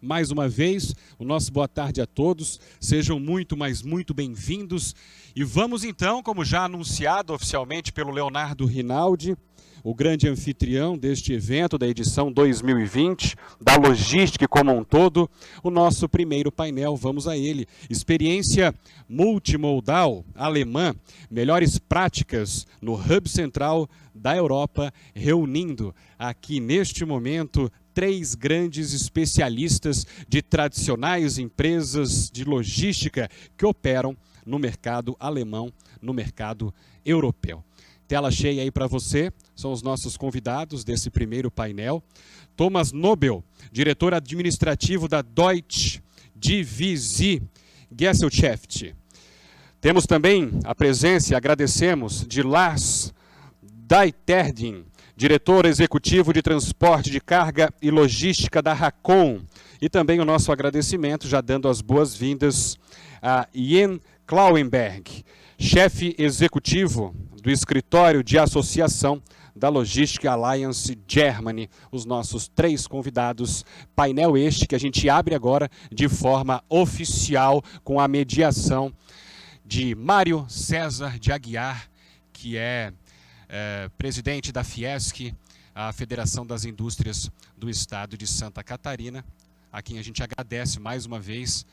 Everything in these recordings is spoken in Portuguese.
mais uma vez o nosso boa tarde a todos. Sejam muito, mas muito bem-vindos. E vamos então, como já anunciado oficialmente pelo Leonardo Rinaldi, o grande anfitrião deste evento, da edição 2020, da logística como um todo, o nosso primeiro painel, vamos a ele. Experiência multimodal alemã, melhores práticas no Hub Central da Europa, reunindo aqui neste momento 3 grandes especialistas de tradicionais empresas de logística que operam no mercado alemão, no mercado europeu. Tela cheia aí para você, são os nossos convidados desse primeiro painel. Thomas Nobel, diretor administrativo da Deutsche Divisi Gesellschaft. Temos também a presença, e agradecemos, de Lars Deiterding, diretor executivo de transporte de carga e logística da Racon. E também o nosso agradecimento, já dando as boas-vindas, a Jan Klauenberg, chefe executivo do escritório de associação da Logistic Alliance Germany, os nossos 3 convidados. Painel este que a gente abre agora de forma oficial com a mediação de Mário César de Aguiar, que é presidente da Fiesc, a Federação das Indústrias do Estado de Santa Catarina, a quem a gente agradece mais uma vez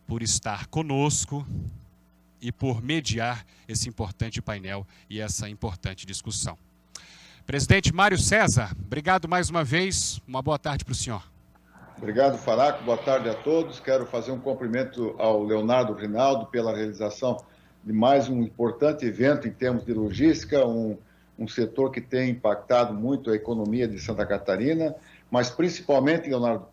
por estar conosco e por mediar esse importante painel e essa importante discussão. Presidente Mário César, obrigado mais uma vez, uma boa tarde para o senhor. Obrigado, Faraco, boa tarde a todos. Quero fazer um cumprimento ao Leonardo Rinaldi pela realização de mais um importante evento em termos de logística, um setor que tem impactado muito a economia de Santa Catarina, mas principalmente, Leonardo,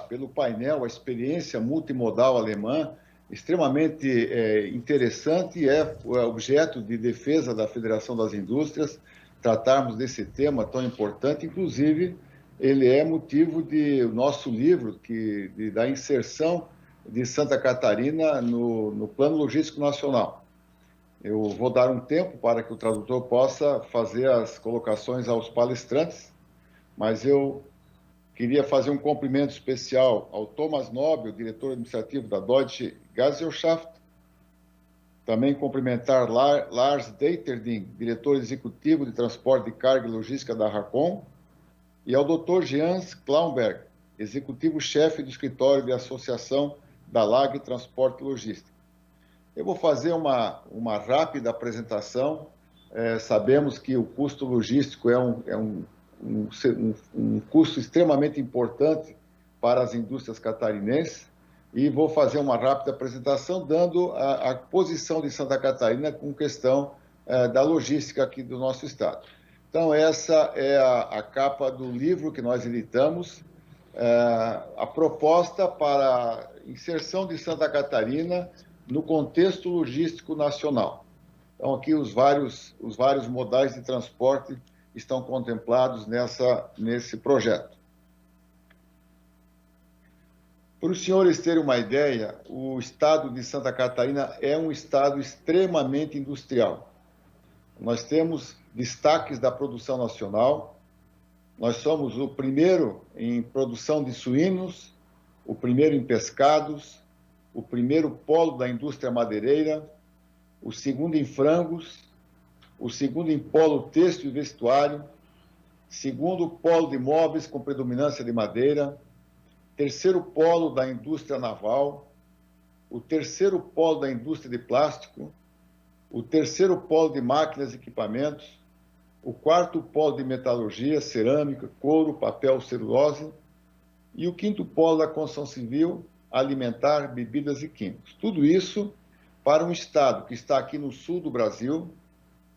pelo painel, a experiência multimodal alemã, extremamente interessante e é objeto de defesa da Federação das Indústrias, tratarmos desse tema tão importante. Inclusive, ele é motivo de nosso livro, da inserção de Santa Catarina no Plano Logístico Nacional. Eu vou dar um tempo para que o tradutor possa fazer as colocações aos palestrantes, mas eu queria fazer um cumprimento especial ao Thomas Nobel, diretor administrativo da Deutsche Gesellschaft. Também cumprimentar Lars Deiterding, diretor executivo de transporte de carga e logística da Racon. E ao Dr. Jans Klauenberg, executivo-chefe do escritório de associação da LAG Transporte e Logística. Eu vou fazer uma rápida apresentação. Sabemos que o custo logístico é um custo extremamente importante para as indústrias catarinenses e vou fazer uma rápida apresentação dando a posição de Santa Catarina com questão da logística aqui do nosso estado. Então, essa é a capa do livro que nós editamos, a proposta para inserção de Santa Catarina no contexto logístico nacional. Então, aqui os vários modais de transporte estão contemplados nesse projeto. Para os senhores terem uma ideia, o estado de Santa Catarina é um estado extremamente industrial. Nós temos destaques da produção nacional, nós somos o primeiro em produção de suínos, o primeiro em pescados, o primeiro polo da indústria madeireira, o segundo em frangos, o segundo em polo têxtil e vestuário, segundo polo de móveis com predominância de madeira, terceiro polo da indústria naval, o terceiro polo da indústria de plástico, o terceiro polo de máquinas e equipamentos, o quarto polo de metalurgia, cerâmica, couro, papel, celulose, e o quinto polo da construção civil, alimentar, bebidas e químicos. Tudo isso para um estado que está aqui no sul do Brasil,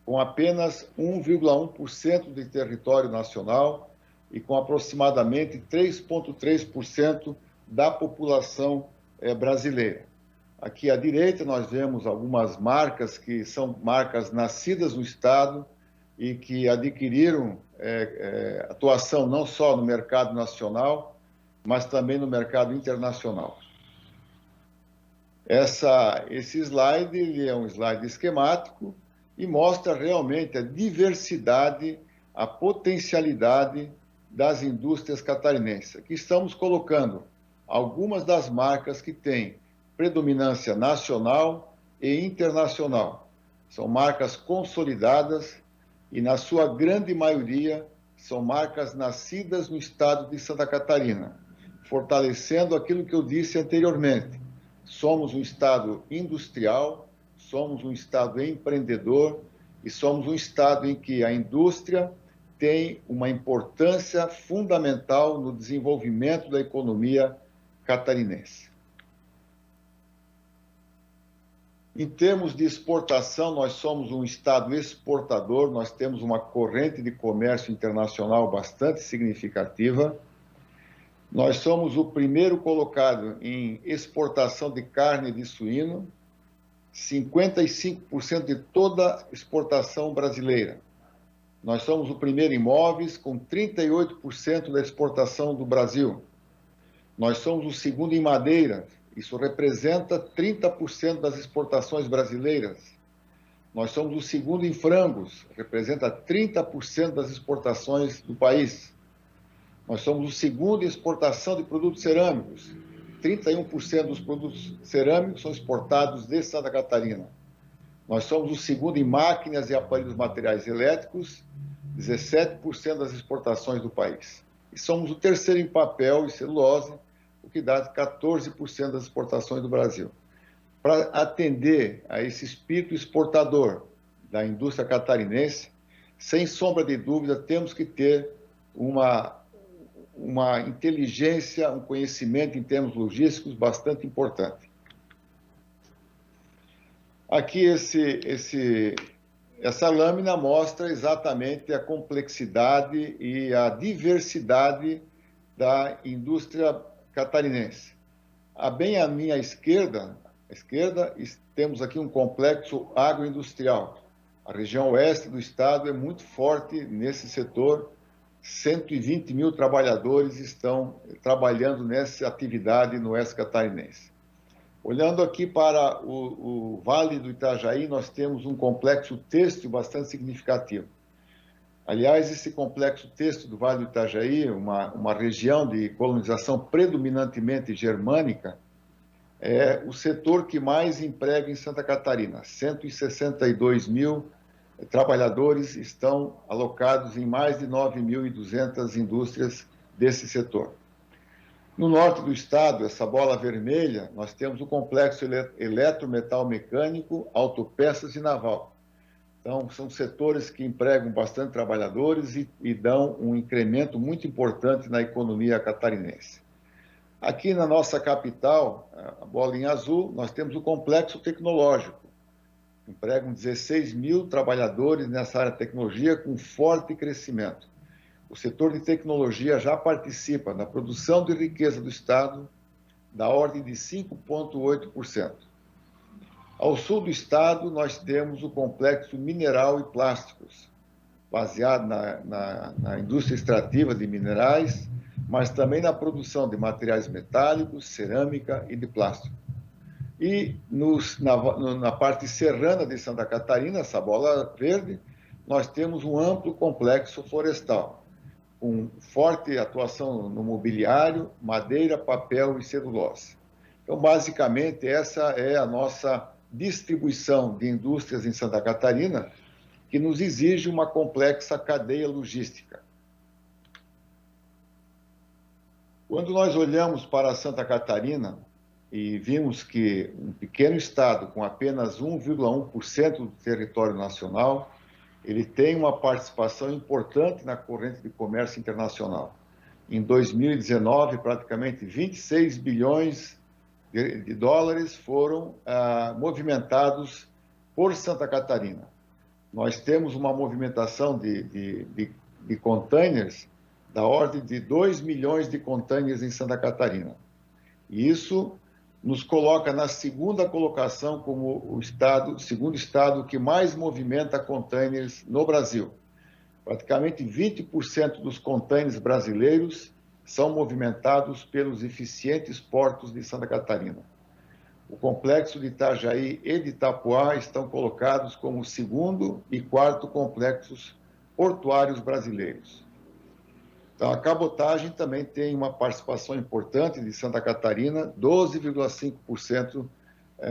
com apenas 1,1% de território nacional e com aproximadamente 3,3% da população brasileira. Aqui à direita nós vemos algumas marcas que são marcas nascidas no estado e que adquiriram atuação não só no mercado nacional, mas também no mercado internacional. Esse slide ele é um slide esquemático e mostra realmente a diversidade, a potencialidade das indústrias catarinenses. Aqui estamos colocando algumas das marcas que têm predominância nacional e internacional. São marcas consolidadas e, na sua grande maioria, são marcas nascidas no estado de Santa Catarina, fortalecendo aquilo que eu disse anteriormente. Somos um estado industrial, somos um estado empreendedor e somos um estado em que a indústria tem uma importância fundamental no desenvolvimento da economia catarinense. Em termos de exportação, nós somos um estado exportador, nós temos uma corrente de comércio internacional bastante significativa. Nós somos o primeiro colocado em exportação de carne de suíno, 55% de toda exportação brasileira. Nós somos o primeiro em imóveis, com 38% da exportação do Brasil. Nós somos o segundo em madeira, isso representa 30% das exportações brasileiras. Nós somos o segundo em frangos, representa 30% das exportações do país. Nós somos o segundo em exportação de produtos cerâmicos. 31% dos produtos cerâmicos são exportados de Santa Catarina. Nós somos o segundo em máquinas e aparelhos materiais elétricos, 17% das exportações do país. E somos o terceiro em papel e celulose, o que dá 14% das exportações do Brasil. Para atender a esse espírito exportador da indústria catarinense, sem sombra de dúvida, temos que ter uma inteligência, um conhecimento em termos logísticos bastante importante. Aqui essa lâmina mostra exatamente a complexidade e a diversidade da indústria catarinense. Bem à minha esquerda, temos aqui um complexo agroindustrial. A região oeste do estado é muito forte nesse setor. 120 mil trabalhadores estão trabalhando nessa atividade no oeste catarinense. Olhando aqui para o Vale do Itajaí, nós temos um complexo têxtil bastante significativo. Aliás, esse complexo têxtil do Vale do Itajaí, uma região de colonização predominantemente germânica, é o setor que mais emprega em Santa Catarina. 162 mil trabalhadores estão alocados em mais de 9.200 indústrias desse setor. No norte do estado, essa bola vermelha, nós temos o complexo eletrometal mecânico, autopeças e naval. Então, são setores que empregam bastante trabalhadores e dão um incremento muito importante na economia catarinense. Aqui na nossa capital, a bola em azul, nós temos o complexo tecnológico. Empregam 16 mil trabalhadores nessa área de tecnologia com forte crescimento. O setor de tecnologia já participa na produção de riqueza do estado da ordem de 5,8%. Ao sul do estado, nós temos o complexo mineral e plásticos, baseado na indústria extrativa de minerais, mas também na produção de materiais metálicos, cerâmica e de plástico. E na parte serrana de Santa Catarina, essa bola verde, nós temos um amplo complexo florestal, com forte atuação no mobiliário, madeira, papel e celulose. Então, basicamente, essa é a nossa distribuição de indústrias em Santa Catarina, que nos exige uma complexa cadeia logística. Quando nós olhamos para Santa Catarina e vimos que um pequeno estado com apenas 1,1% do território nacional, ele tem uma participação importante na corrente de comércio internacional. Em 2019, praticamente 26 bilhões de dólares foram movimentados por Santa Catarina. Nós temos uma movimentação de containers da ordem de 2 milhões de containers em Santa Catarina. E isso nos coloca na segunda colocação como o segundo estado que mais movimenta containers no Brasil. Praticamente 20% dos containers brasileiros são movimentados pelos eficientes portos de Santa Catarina. O complexo de Itajaí e de Itapuá estão colocados como o segundo e quarto complexos portuários brasileiros. A cabotagem também tem uma participação importante de Santa Catarina, 12,5%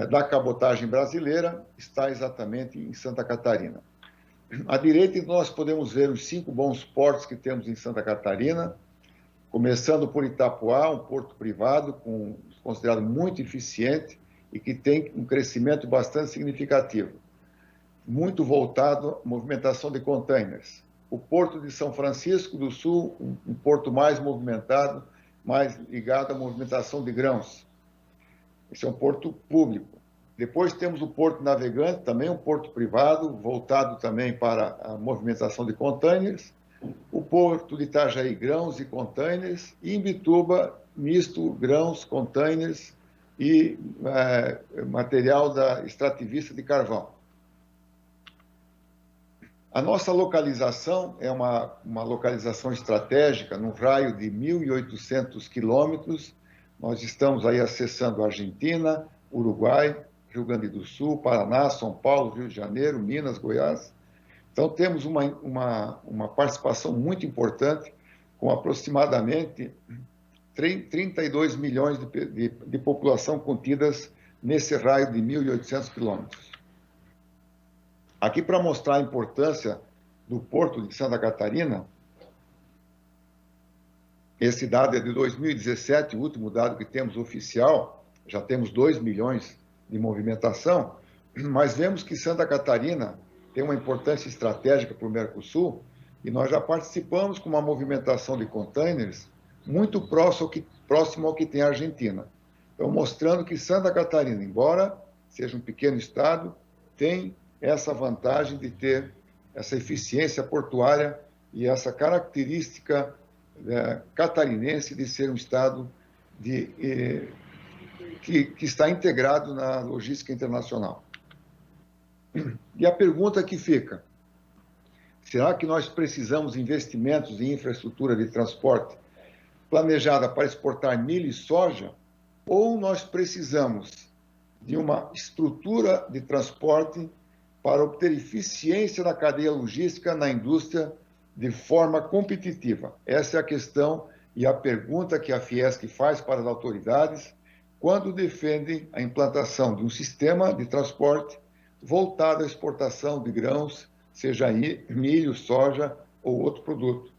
da cabotagem brasileira está exatamente em Santa Catarina. À direita, nós podemos ver os 5 bons portos que temos em Santa Catarina, começando por Itapuá, um porto privado considerado muito eficiente e que tem um crescimento bastante significativo, muito voltado à movimentação de containers. O Porto de São Francisco do Sul, um porto mais movimentado, mais ligado à movimentação de grãos. Esse é um porto público. Depois temos o Porto Navegante, também um porto privado, voltado também para a movimentação de containers. O Porto de Itajaí, grãos e containers. E Imbituba, misto, grãos, containers e material da extrativista de carvão. A nossa localização é uma localização estratégica, num raio de 1.800 quilômetros. Nós estamos aí acessando a Argentina, Uruguai, Rio Grande do Sul, Paraná, São Paulo, Rio de Janeiro, Minas, Goiás. Então, temos uma participação muito importante, com aproximadamente 32 milhões de população contidas nesse raio de 1.800 quilômetros. Aqui, para mostrar a importância do Porto de Santa Catarina, esse dado é de 2017, o último dado que temos oficial, já temos 2 milhões de movimentação, mas vemos que Santa Catarina tem uma importância estratégica para o Mercosul e nós já participamos com uma movimentação de containers muito próximo ao que tem a Argentina. Então, mostrando que Santa Catarina, embora seja um pequeno estado, tem essa vantagem de ter essa eficiência portuária e essa característica catarinense de ser um estado que está integrado na logística internacional. E a pergunta que fica, será que nós precisamos de investimentos em infraestrutura de transporte planejada para exportar milho e soja, ou nós precisamos de uma estrutura de transporte para obter eficiência na cadeia logística na indústria de forma competitiva? Essa é a questão e a pergunta que a Fiesc faz para as autoridades quando defende a implantação de um sistema de transporte voltado à exportação de grãos, seja milho, soja ou outro produto.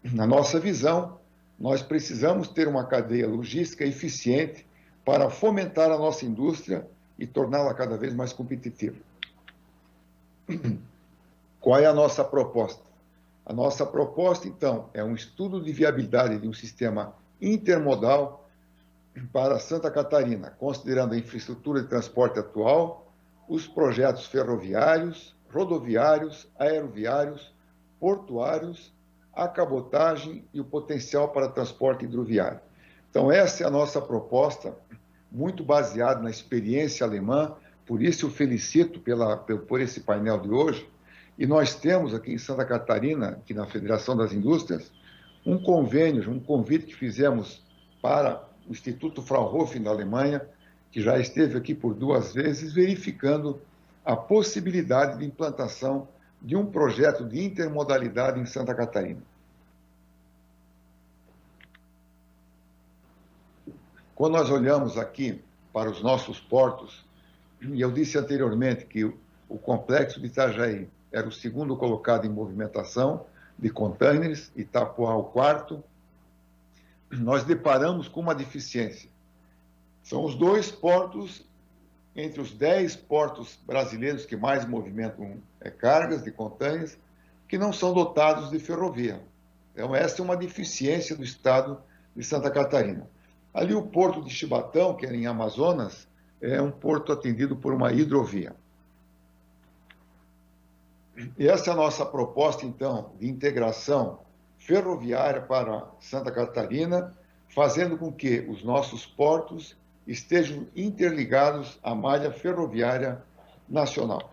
Na nossa visão, nós precisamos ter uma cadeia logística eficiente para fomentar a nossa indústria e torná-la cada vez mais competitiva. Qual é a nossa proposta? A nossa proposta, então, é um estudo de viabilidade de um sistema intermodal para Santa Catarina, considerando a infraestrutura de transporte atual, os projetos ferroviários, rodoviários, aeroviários, portuários, a cabotagem e o potencial para transporte hidroviário. Então, essa é a nossa proposta, muito baseada na experiência alemã. Por isso, eu felicito por esse painel de hoje. E nós temos aqui em Santa Catarina, aqui na Federação das Indústrias, um convênio, um convite que fizemos para o Instituto Fraunhofer da Alemanha, que já esteve aqui por 2 vezes, verificando a possibilidade de implantação de um projeto de intermodalidade em Santa Catarina. Quando nós olhamos aqui para os nossos portos, e eu disse anteriormente que o complexo de Itajaí era o segundo colocado em movimentação de containers, Itapuá o 4º, nós deparamos com uma deficiência. São os 2 portos, entre os 10 portos brasileiros que mais movimentam cargas de containers, que não são dotados de ferrovia. Então, essa é uma deficiência do estado de Santa Catarina. Ali o porto de Chibatão, que é em Amazonas, é um porto atendido por uma hidrovia. E essa é a nossa proposta, então, de integração ferroviária para Santa Catarina, fazendo com que os nossos portos estejam interligados à malha ferroviária nacional.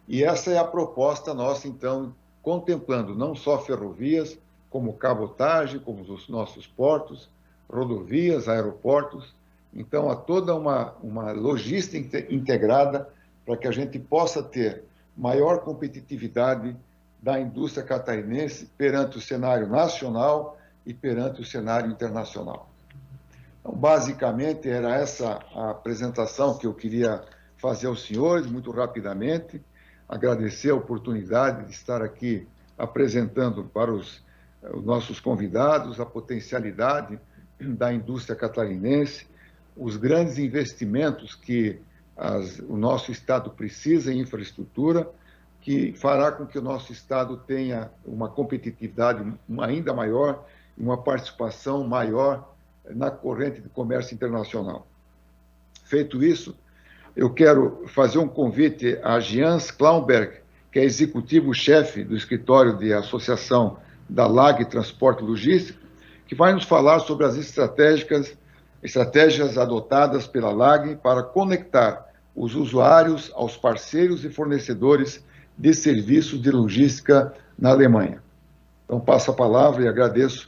E essa é a proposta nossa, então, contemplando não só ferrovias, como cabotagem, como os nossos portos, rodovias, aeroportos. Então, há toda uma logística integrada para que a gente possa ter maior competitividade da indústria catarinense perante o cenário nacional e perante o cenário internacional. Então, basicamente, era essa a apresentação que eu queria fazer aos senhores, muito rapidamente. Agradecer a oportunidade de estar aqui apresentando para os nossos convidados a potencialidade da indústria catarinense, os grandes investimentos que o nosso Estado precisa em infraestrutura, que fará com que o nosso Estado tenha uma competitividade ainda maior, uma participação maior na corrente de comércio internacional. Feito isso, eu quero fazer um convite a Jens Klaunberg, que é executivo-chefe do escritório de associação da LAG Transporte e Logística, que vai nos falar sobre as estratégias adotadas pela LAG para conectar os usuários aos parceiros e fornecedores de serviços de logística na Alemanha. Então, passo a palavra e agradeço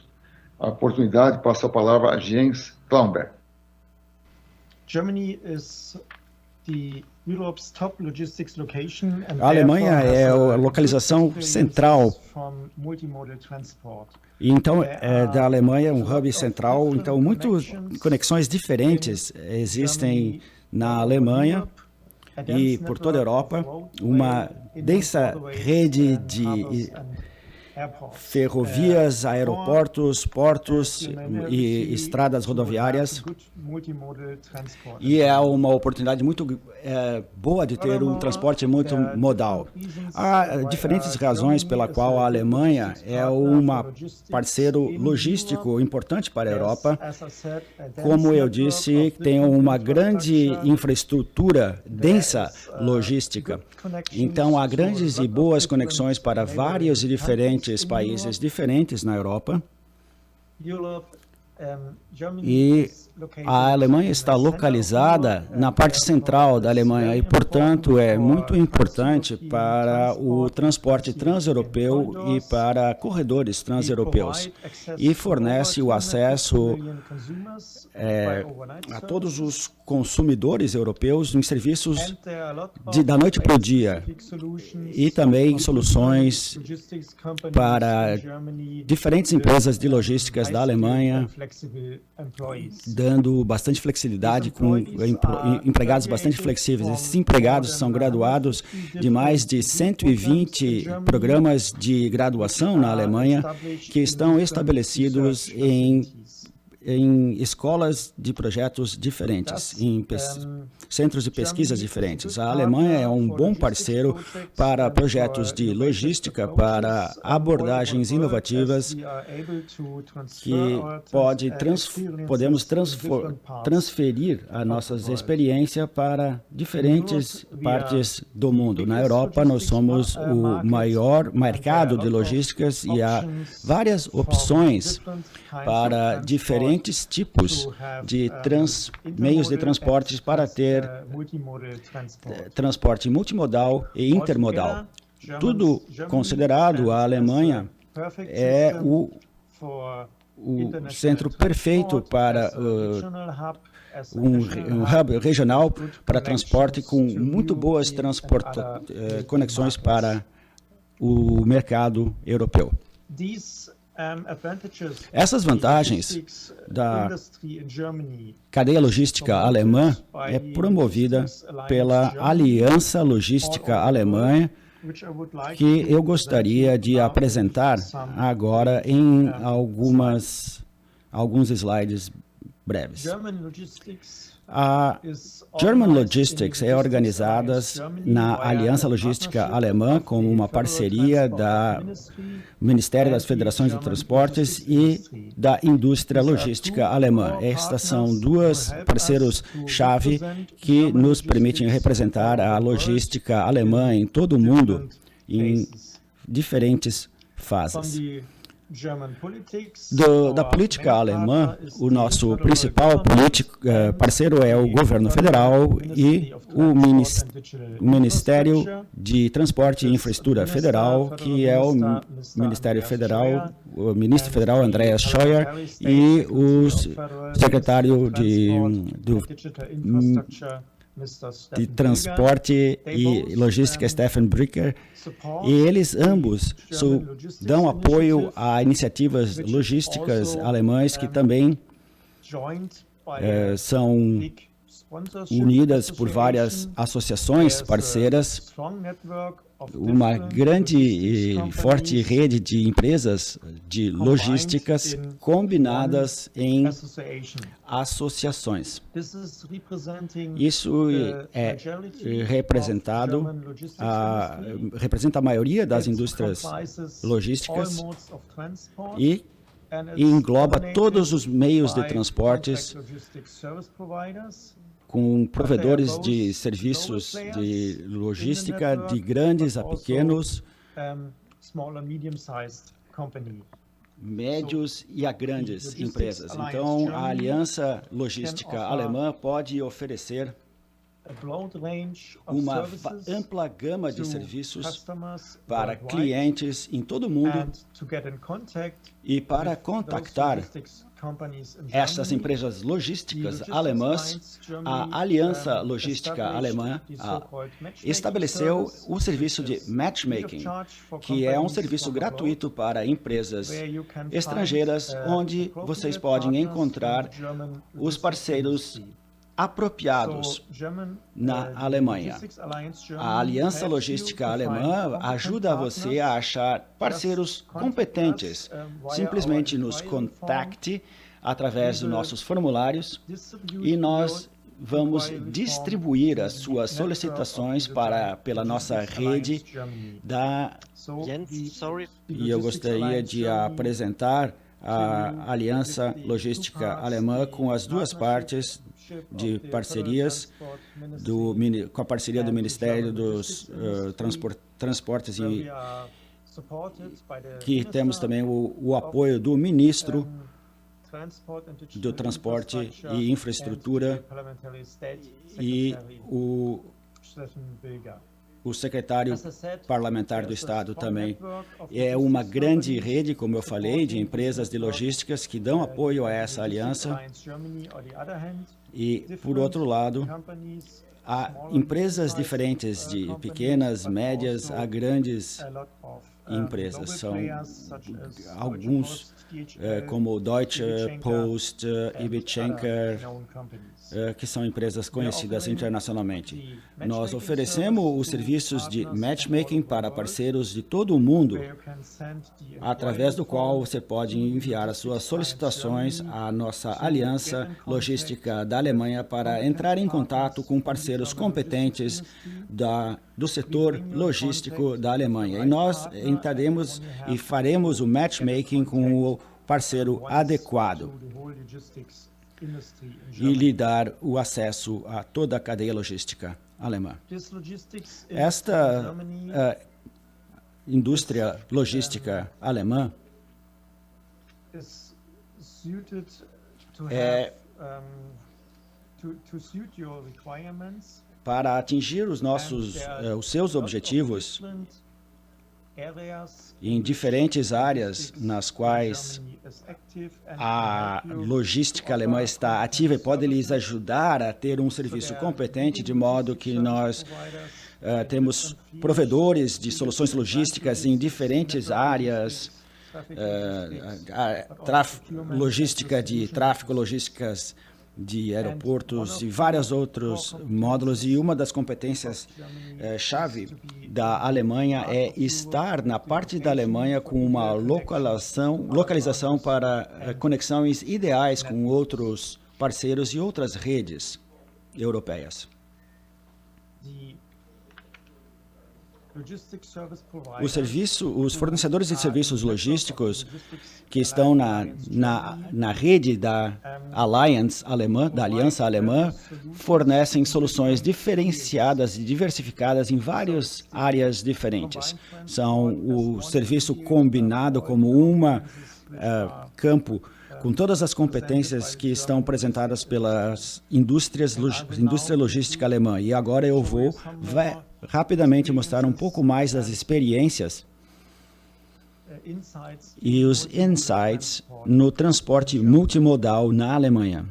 a oportunidade, passo a palavra a Jens Klaunberg. A Alemanha é a localização central. Então, da Alemanha é um hub central. Então, muitas conexões diferentes existem na Alemanha e por toda a Europa, uma densa rede de ferrovias, aeroportos, portos e estradas rodoviárias. E é uma oportunidade muito boa de ter um transporte muito modal. Há diferentes razões pela qual a Alemanha é um parceiro logístico importante para a Europa. Como eu disse, tem uma grande infraestrutura, densa logística. Então, há grandes e boas conexões para vários e diferentes países diferentes na Europa. E a Alemanha está localizada na parte central da Alemanha e, portanto, é muito importante para o transporte transeuropeu e para corredores transeuropeus. E fornece o acesso a todos os consumidores europeus em serviços da noite para o dia. E também soluções para diferentes empresas de logísticas da Alemanha, dando bastante flexibilidade com empregados bastante flexíveis. Esses empregados são graduados de mais de 120 programas de graduação na Alemanha que estão estabelecidos em escolas de projetos diferentes, em centros de pesquisas diferentes. A Alemanha é um bom parceiro para projetos de logística, para abordagens inovativas que podemos transferir a nossa experiência para diferentes partes do mundo. Na Europa, nós somos o maior mercado de logísticas e há várias opções para diferentes tipos de meios de transporte para ter transporte multimodal e intermodal. Tudo considerado, a Alemanha é o centro perfeito para um hub regional para transporte com muito boas conexões para o mercado europeu. Essas vantagens da cadeia logística alemã é promovida pela Aliança Logística Alemã, que eu gostaria de apresentar agora em alguns slides breves. A German Logistics é organizada na Aliança Logística Alemã como uma parceria do Ministério das Federações de Transportes e da Indústria Logística Alemã. Estas são duas parceiros-chave que nos permitem representar a logística alemã em todo o mundo, em diferentes fases. Da política alemã, o nosso principal parceiro é o governo federal e o Ministério de Transporte e Infraestrutura Federal, que é o Ministério Federal, o ministro federal Andreas Scheuer e o secretário do de transporte e logística, Stefan Bricker, e eles ambos dão apoio a iniciativas logísticas alemãs que também são unidas por várias associações parceiras, uma grande e forte rede de empresas de logísticas combinadas em associações. Isso representa a maioria das indústrias logísticas e engloba todos os meios de transportes com provedores de serviços de logística de grandes a pequenos, médios e a grandes empresas. Então, a Aliança Logística Alemã pode oferecer uma ampla gama de serviços para clientes em todo o mundo e para contactar estas empresas logísticas alemãs. A Aliança Logística Alemã estabeleceu o serviço de matchmaking, que é um serviço gratuito para empresas estrangeiras, onde vocês podem encontrar os parceiros apropriados na Alemanha. A Aliança Logística Alemã ajuda você a achar parceiros competentes. Simplesmente nos contacte através dos nossos formulários e nós vamos distribuir as suas solicitações pela nossa rede E eu gostaria de apresentar a Aliança Logística Alemã com as duas partes de parcerias, com a parceria do Ministério dos Transportes e que temos também o apoio do Ministro do Transporte e Infraestrutura e o secretário parlamentar do Estado também. É uma grande rede, como eu falei, de empresas de logísticas que dão apoio a essa aliança. E, por outro lado, há empresas diferentes, de pequenas, médias a grandes empresas. São alguns, como Deutsche Post, IB Schenker, que são empresas conhecidas internacionalmente. Nós oferecemos os serviços de matchmaking para parceiros de todo o mundo, através do qual você pode enviar as suas solicitações à nossa Aliança Logística da Alemanha para entrar em contato com parceiros competentes do setor logístico da Alemanha. E nós entraremos e faremos o matchmaking com o parceiro adequado e lhe dar o acesso a toda a cadeia logística alemã. Esta indústria logística alemã para atingir os seus objetivos em diferentes áreas nas quais a logística alemã está ativa e pode lhes ajudar a ter um serviço competente, de modo que nós temos provedores de soluções logísticas em diferentes áreas, logística de tráfego, logísticas de aeroportos e vários outros módulos, e uma das competências chave da Alemanha é estar na parte da Alemanha com uma localização para conexões ideais com outros parceiros e outras redes europeias. Os fornecedores de serviços logísticos que estão na rede da Alliance alemã, da Aliança Alemã, fornecem soluções diferenciadas e diversificadas em várias áreas diferentes. São o serviço combinado como campo com todas as competências que estão apresentadas pelas indústria logística alemã. E agora eu vou rapidamente mostrar um pouco mais das experiências e os insights no transporte multimodal na Alemanha.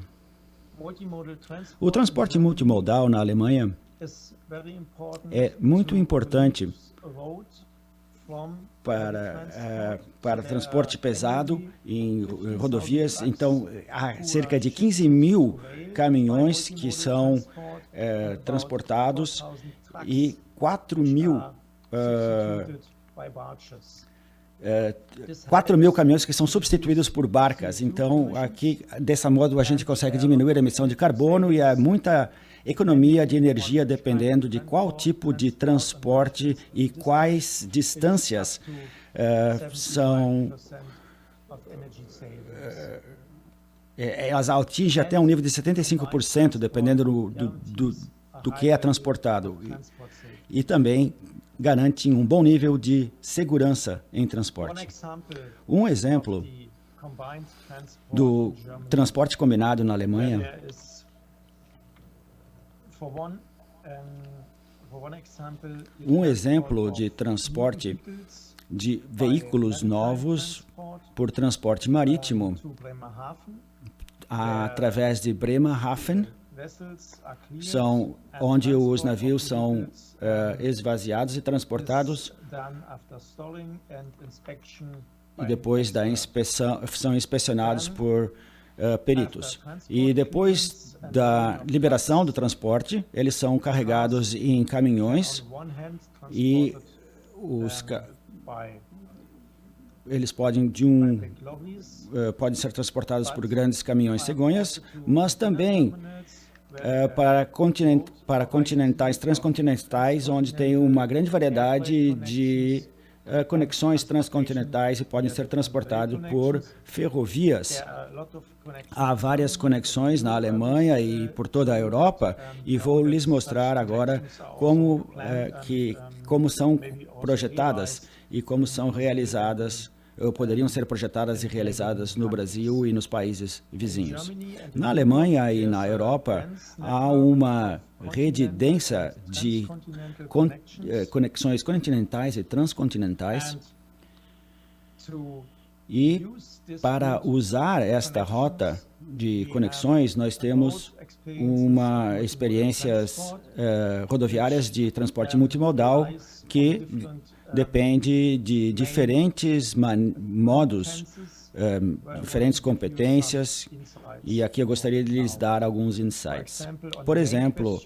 O transporte multimodal na Alemanha é muito importante para transporte pesado em rodovias. Então, há cerca de 15 mil caminhões que são transportados e 4 mil caminhões que são substituídos por barcas. Então, aqui, dessa modo, a gente consegue diminuir a emissão de carbono e há muita economia de energia dependendo de qual tipo de transporte e quais distâncias elas atingem até um nível de 75%, dependendo do que é transportado. E também garantem um bom nível de segurança em transporte. Um exemplo do transporte combinado na Alemanha de transporte de veículos novos por transporte marítimo através de Bremerhaven, onde os navios são esvaziados e transportados e depois da inspeção são inspecionados por peritos. E depois da liberação do transporte, eles são carregados em caminhões e eles podem ser transportados por grandes caminhões cegonhas, mas também para continentais, transcontinentais, onde tem uma grande variedade de conexões transcontinentais e podem ser transportados por ferrovias. Há várias conexões na Alemanha e por toda a Europa, e vou lhes mostrar agora como são projetadas e como são realizadas, ou poderiam ser projetadas e realizadas no Brasil e nos países vizinhos. Na Alemanha e na Europa, há uma rede densa de conexões continentais e transcontinentais, e para usar esta rota de conexões, nós temos experiências rodoviárias de transporte multimodal que depende de diferentes modos, diferentes competências, e aqui eu gostaria de lhes dar alguns insights. Por exemplo,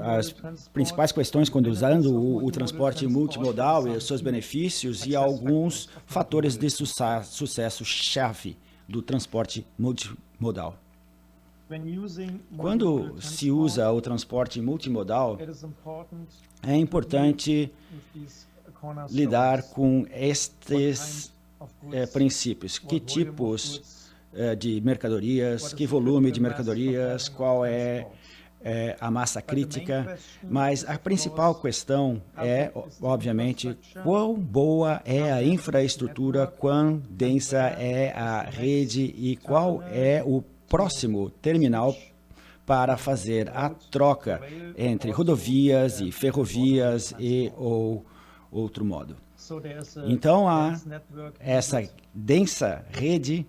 as principais questões quando usando o transporte multimodal e os seus benefícios e alguns fatores de sucesso-chave do transporte multimodal. Quando se usa o transporte multimodal, é importante lidar com estes princípios. Que tipos de mercadorias, que volume de mercadorias, qual é a massa crítica, mas a principal questão é, obviamente, quão boa é a infraestrutura, quão densa é a rede e qual é o próximo terminal para fazer a troca entre rodovias e ferrovias ou outro modo. Então, há essa densa rede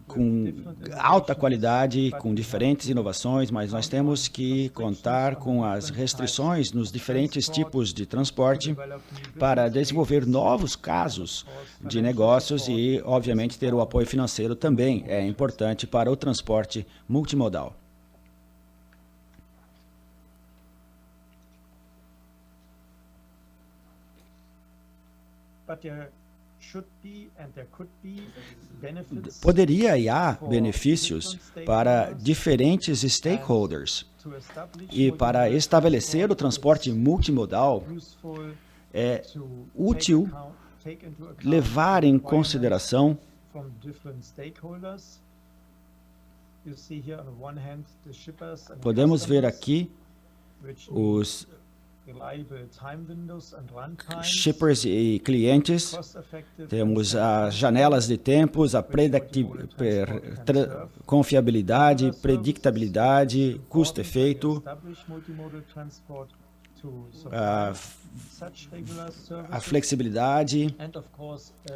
com alta qualidade, com diferentes inovações, mas nós temos que contar com as restrições nos diferentes tipos de transporte para desenvolver novos casos de negócios e, obviamente, ter o apoio financeiro também é importante para o transporte multimodal. Poderia e há benefícios para diferentes stakeholders. E para estabelecer o transporte multimodal, é útil levar em consideração podemos ver aqui os shippers e clientes, temos as janelas de tempos, a confiabilidade, predictabilidade, custo-efeito, a flexibilidade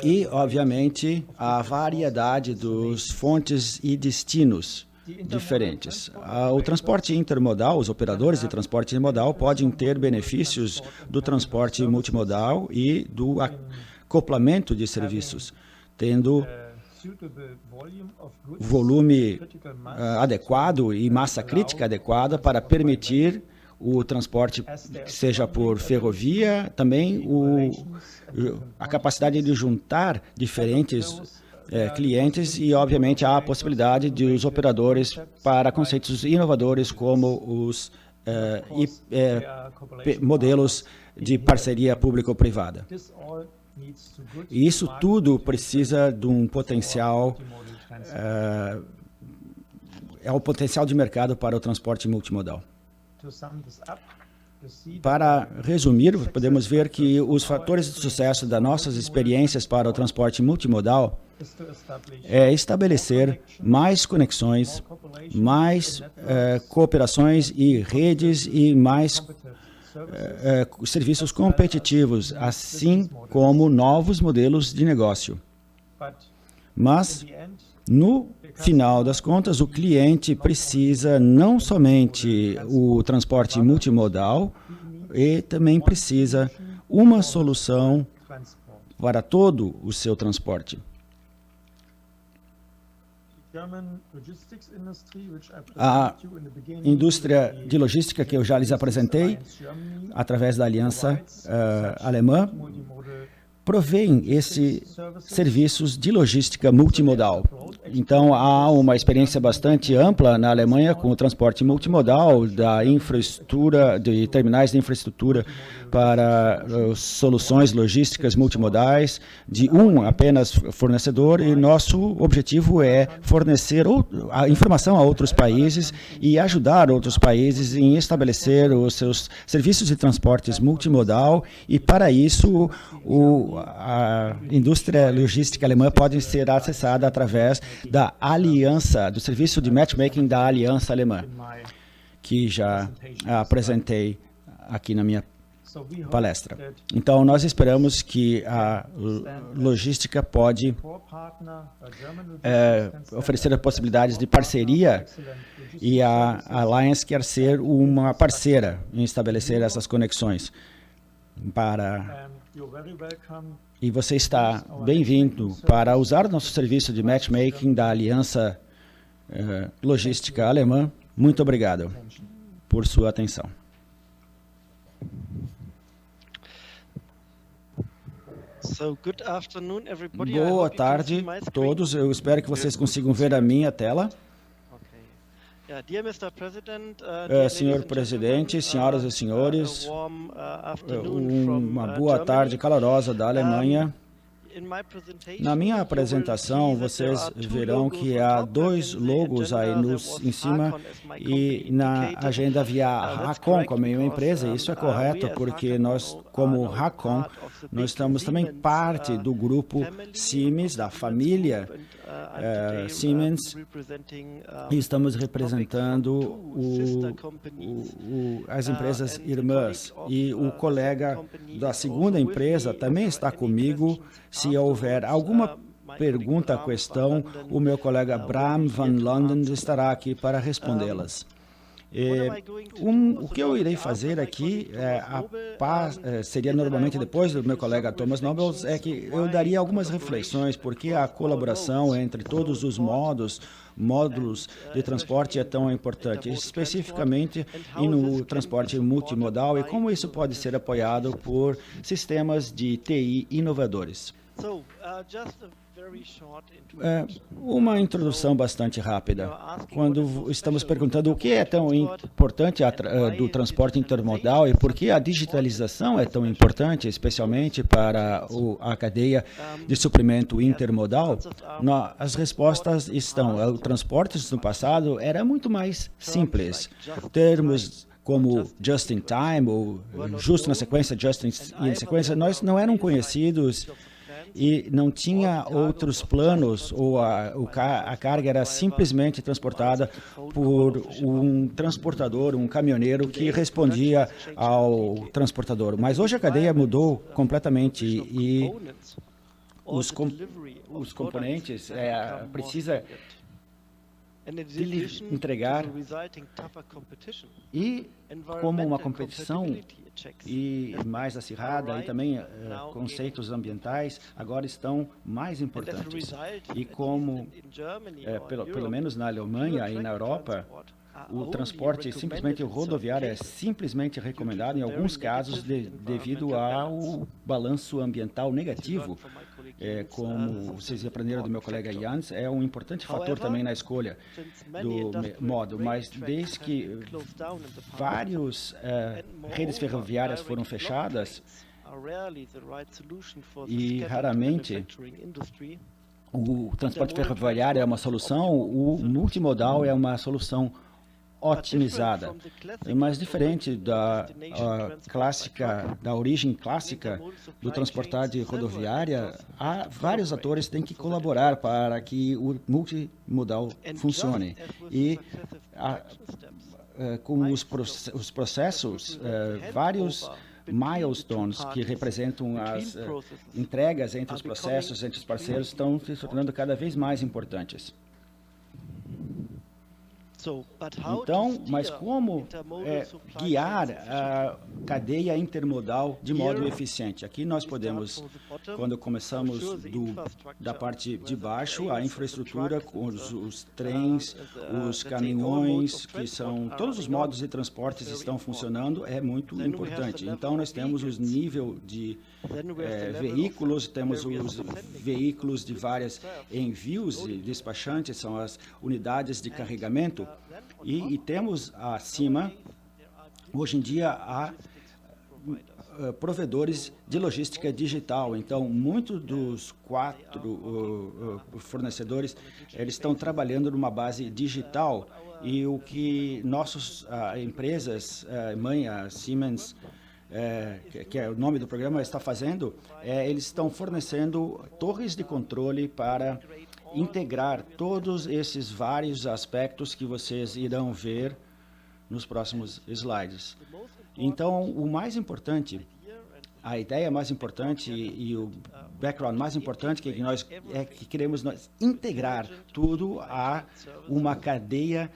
e, obviamente, a variedade dos fontes e destinos diferentes. O transporte intermodal, os operadores de transporte intermodal podem ter benefícios do transporte multimodal e do acoplamento de serviços, tendo volume adequado e massa crítica adequada para permitir o transporte, seja por ferrovia, também a capacidade de juntar diferentes clientes e, obviamente, há a possibilidade de os operadores para conceitos inovadores como os modelos de parceria público-privada. E isso tudo precisa de um potencial, é o potencial de mercado para o transporte multimodal. Para resumir, podemos ver que os fatores de sucesso das nossas experiências para o transporte multimodal é estabelecer mais conexões, mais cooperações e redes e mais serviços competitivos, assim como novos modelos de negócio. Mas, no final das contas, o cliente precisa não somente o transporte multimodal, e também precisa uma solução para todo o seu transporte. A indústria de logística que eu já lhes apresentei, através da aliança alemã, provém esses serviços de logística multimodal. Então, há uma experiência bastante ampla na Alemanha com o transporte multimodal, da infraestrutura, de terminais de infraestrutura para soluções logísticas multimodais, de apenas fornecedor, e nosso objetivo é fornecer a informação a outros países e ajudar outros países em estabelecer os seus serviços de transportes multimodal, e para isso a indústria logística alemã pode ser acessada através da aliança, do serviço de matchmaking da aliança alemã, que já apresentei aqui na minha palestra. Então, nós esperamos que a logística pode oferecer possibilidades de parceria, e a Alliance quer ser uma parceira em estabelecer essas conexões. E você está bem-vindo para usar nosso serviço de matchmaking da Aliança Logística Alemã. Muito obrigado por sua atenção. Boa tarde a todos. Eu espero que vocês consigam ver a minha tela. Senhor Presidente, senhoras e senhores, uma boa tarde calorosa da Alemanha. Na minha apresentação, vocês verão que há 2 logos aí em cima, e na agenda havia a Racon como uma empresa. Isso é correto, porque nós, como Racon, nós estamos também parte do grupo Siemens, da família Siemens, e estamos representando as empresas irmãs. E o colega da segunda empresa também está comigo. Se houver alguma pergunta, questão, o meu colega Bram van Landen estará aqui para respondê-las. O que eu irei fazer aqui, seria normalmente depois do meu colega Thomas Nobles, é que eu daria algumas reflexões, porque a colaboração entre todos os módulos de transporte é tão importante, especificamente no transporte multimodal, e como isso pode ser apoiado por sistemas de TI inovadores. Uma introdução bastante rápida. Quando estamos perguntando o que é tão importante do transporte intermodal e por que a digitalização é tão importante, especialmente para a cadeia de suprimento intermodal, as respostas estão. O transporte no passado era muito mais simples. Termos como just in time ou justo na sequência, just in sequência, nós não eram conhecidos. e não tinha outros planos, ou a carga era simplesmente transportada por um transportador, um caminhoneiro que respondia ao transportador. Mas hoje a cadeia mudou completamente e os componentes precisa entregar e como uma competição e mais acirrada e também conceitos ambientais agora estão mais importantes. E como, pelo menos na Alemanha e na Europa, o transporte simplesmente rodoviário é simplesmente recomendado em alguns casos devido ao balanço ambiental negativo. Como vocês aprenderam do meu colega Jans, é um importante fator também na escolha do modo, mas desde que várias redes ferroviárias foram fechadas e raramente o transporte ferroviário é uma solução, o multimodal é uma solução otimizada, mas diferente da origem clássica do transporte rodoviária, há vários atores que têm que colaborar para que o multimodal funcione. E com os processos, vários milestones que representam as entregas entre os processos, entre os parceiros, estão se tornando cada vez mais importantes. Então, mas como guiar a cadeia intermodal de modo eficiente? Aqui nós podemos, quando começamos da parte de baixo, a infraestrutura, com os trens, os caminhões, que são todos os modos de transportes estão funcionando, é muito importante. Então, nós temos os níveis de veículos, temos os veículos de vários envios e despachantes, são as unidades de carregamento, e temos acima, hoje em dia, há provedores de logística digital. Então, muitos dos 4 fornecedores, eles estão trabalhando numa base digital, e o que nossas empresas, mãe, a Siemens, que é o nome do programa, está fazendo, eles estão fornecendo torres de controle para integrar todos esses vários aspectos que vocês irão ver nos próximos slides. Então, o mais importante, a ideia mais importante e o background mais importante que nós que queremos integrar tudo a uma cadeia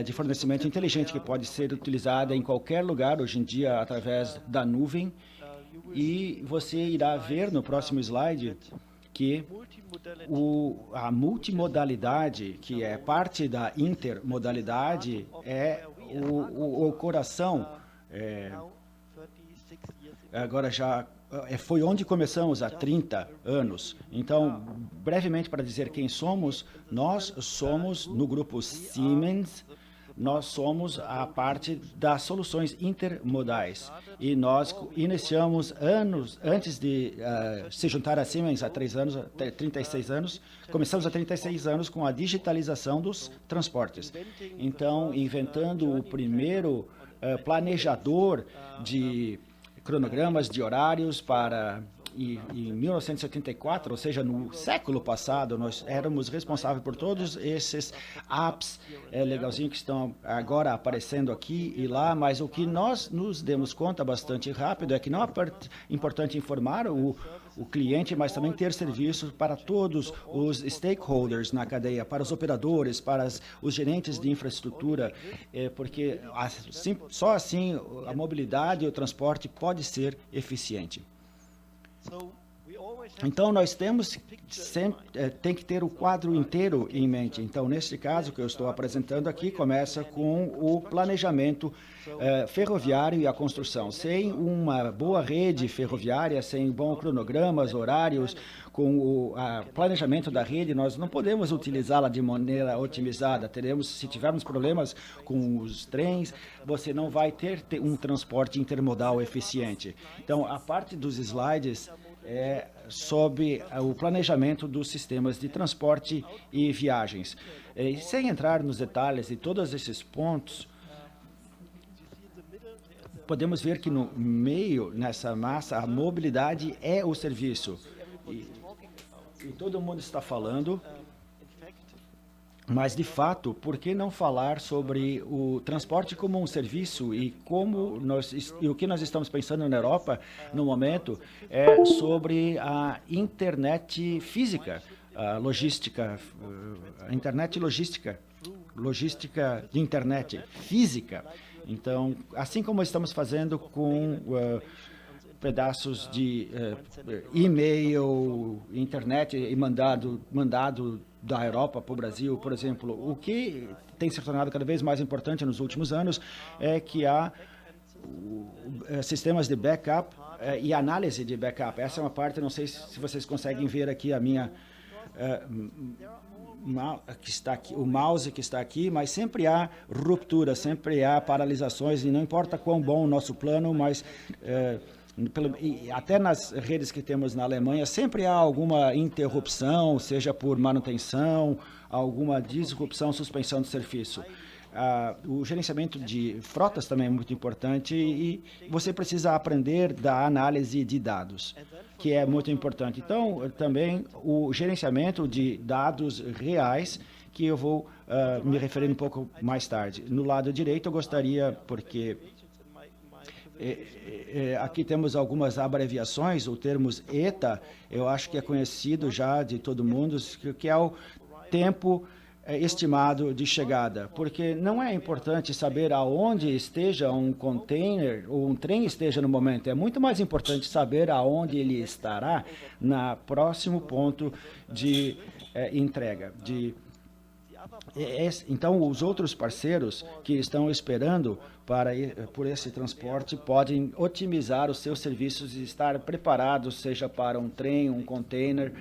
de fornecimento inteligente que pode ser utilizada em qualquer lugar hoje em dia através da nuvem. E você irá ver no próximo slide que a multimodalidade, que é parte da intermodalidade, é o coração. Agora já foi onde começamos há 30 anos. Então, brevemente para dizer quem somos, nós somos no grupo Siemens, nós somos a parte das soluções intermodais. E nós iniciamos anos antes de se juntar a Siemens há 36 anos, começamos há 36 anos com a digitalização dos transportes. Então, inventando o primeiro planejador de cronogramas de horários para... E em 1974, ou seja, no século passado, nós éramos responsáveis por todos esses apps legalzinhos que estão agora aparecendo aqui e lá, mas o que nós nos demos conta bastante rápido é que não é importante informar o cliente, mas também ter serviços para todos os stakeholders na cadeia, para os operadores, para os gerentes de infraestrutura, porque só assim a mobilidade e o transporte pode ser eficiente. Então, nós tem que ter o quadro inteiro em mente. Então, neste caso que eu estou apresentando aqui, começa com o planejamento ferroviário e a construção. Sem uma boa rede ferroviária, sem bons cronogramas, horários, com o planejamento da rede, nós não podemos utilizá-la de maneira otimizada. Se tivermos problemas com os trens, você não vai ter um transporte intermodal eficiente. Então, a parte dos slides é sobre o planejamento dos sistemas de transporte e viagens. Sem entrar nos detalhes de todos esses pontos, podemos ver que no meio, nessa massa, a mobilidade é o serviço. que todo mundo está falando, mas, de fato, por que não falar sobre o transporte como um serviço e o que nós estamos pensando na Europa no momento é sobre a internet física, a logística, a internet logística de internet física. Então, assim como estamos fazendo com pedaços de e-mail, internet e mandado da Europa para o Brasil, por exemplo. O que tem se tornado cada vez mais importante nos últimos anos é que há sistemas de backup e análise de backup. Essa é uma parte, não sei se vocês conseguem ver aqui a minha que está aqui, o mouse que está aqui, mas sempre há ruptura, sempre há paralisações, e não importa quão bom o nosso plano, mas e até nas redes que temos na Alemanha, sempre há alguma interrupção, seja por manutenção, alguma disrupção, suspensão de serviço. O gerenciamento de frotas também é muito importante e você precisa aprender da análise de dados, que é muito importante. Então, também o gerenciamento de dados reais, que eu vou me referir um pouco mais tarde. No lado direito, eu gostaria, porque aqui temos algumas abreviações, o termo ETA, eu acho que é conhecido já de todo mundo, que é o tempo estimado de chegada, porque não é importante saber aonde esteja um container ou um trem esteja no momento, é muito mais importante saber aonde ele estará no próximo ponto de entrega. Então, os outros parceiros que estão esperando por esse transporte podem otimizar os seus serviços e estar preparados, seja para um trem, um container,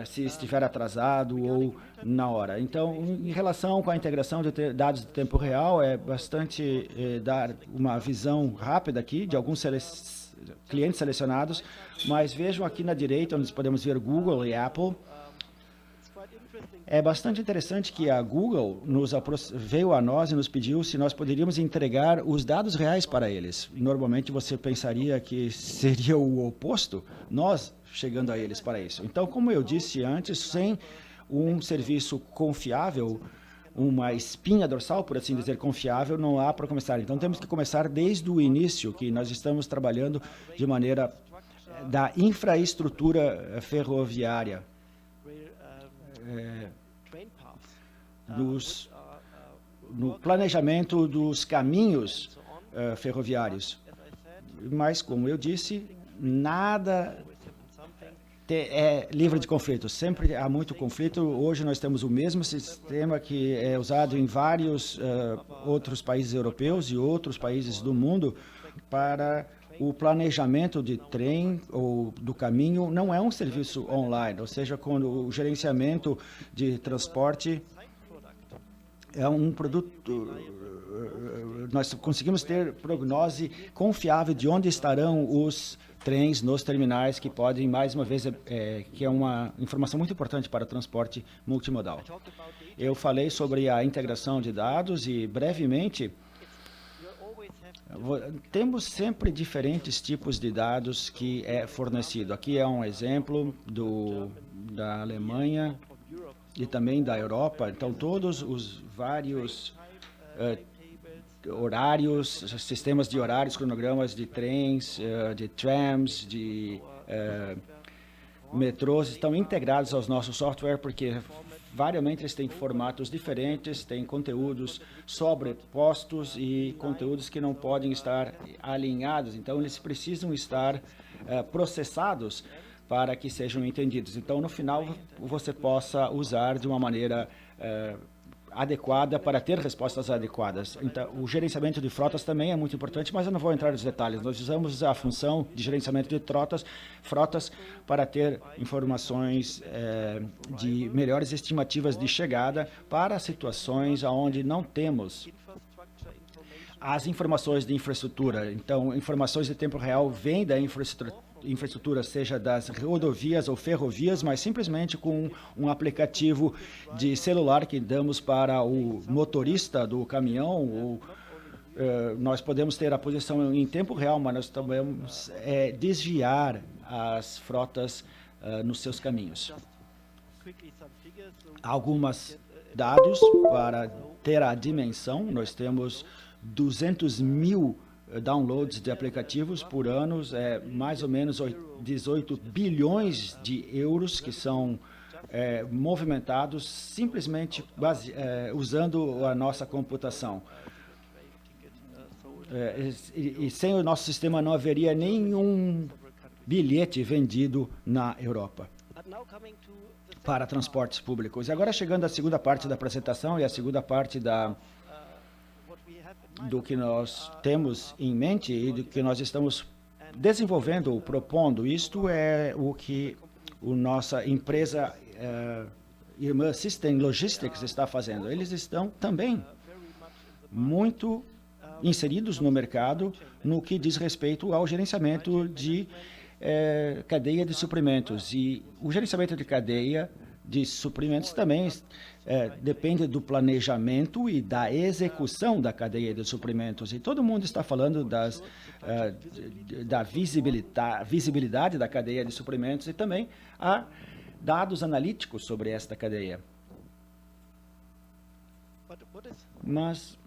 se estiver atrasado ou na hora. Então, em relação com a integração de dados de tempo real, é bastante dar uma visão rápida aqui de alguns clientes selecionados, mas vejam aqui na direita, onde podemos ver Google e Apple. É bastante interessante que a Google veio a nós e nos pediu se nós poderíamos entregar os dados reais para eles. Normalmente você pensaria que seria o oposto, nós chegando a eles para isso. Então, como eu disse antes, sem um serviço confiável, uma espinha dorsal, por assim dizer, confiável, não há para começar. Então, temos que começar desde o início, que nós estamos trabalhando de maneira da infraestrutura ferroviária. No planejamento dos caminhos ferroviários. Mas, como eu disse, nada é livre de conflito. Sempre há muito conflito. Hoje nós temos o mesmo sistema que é usado em vários outros países europeus e outros países do mundo para o planejamento de trem ou do caminho. Não é um serviço online, ou seja, quando o gerenciamento de transporte é um produto, nós conseguimos ter prognose confiável de onde estarão os trens nos terminais, que podem, mais uma vez, que é uma informação muito importante para o transporte multimodal. Eu falei sobre a integração de dados e, brevemente, temos sempre diferentes tipos de dados que é fornecido. Aqui é um exemplo da Alemanha e também da Europa. Então, todos os vários horários, sistemas de horários, cronogramas de trens, de trams, de metrôs estão integrados aos nossos software, porque variamente eles têm formatos diferentes, têm conteúdos sobrepostos e conteúdos que não podem estar alinhados. Então, eles precisam estar processados para que sejam entendidos. Então, no final, você possa usar de uma maneira adequada para ter respostas adequadas. Então, o gerenciamento de frotas também é muito importante, mas eu não vou entrar nos detalhes. Nós usamos a função de gerenciamento de frotas para ter informações de melhores estimativas de chegada para situações onde não temos as informações de infraestrutura. Então, informações de tempo real vêm da infraestrutura, seja das rodovias ou ferrovias, mas simplesmente com um aplicativo de celular que damos para o motorista do caminhão. Nós podemos ter a posição em tempo real, mas nós também desviar as frotas nos seus caminhos. Alguns dados para ter a dimensão: nós temos 200 mil downloads de aplicativos por ano, mais ou menos 18 bilhões de euros que são movimentados simplesmente usando a nossa computação. E sem o nosso sistema não haveria nenhum bilhete vendido na Europa para transportes públicos. E agora, chegando à segunda parte da apresentação e a segunda parte do que nós temos em mente e do que nós estamos desenvolvendo ou propondo. Isto é o que a nossa empresa irmã System Logistics está fazendo. Eles estão também muito inseridos no mercado no que diz respeito ao gerenciamento de cadeia de suprimentos. E o gerenciamento de cadeia de suprimentos também depende do planejamento e da execução da cadeia de suprimentos. E todo mundo está falando da visibilidade da cadeia de suprimentos, e também há dados analíticos sobre esta cadeia. Mas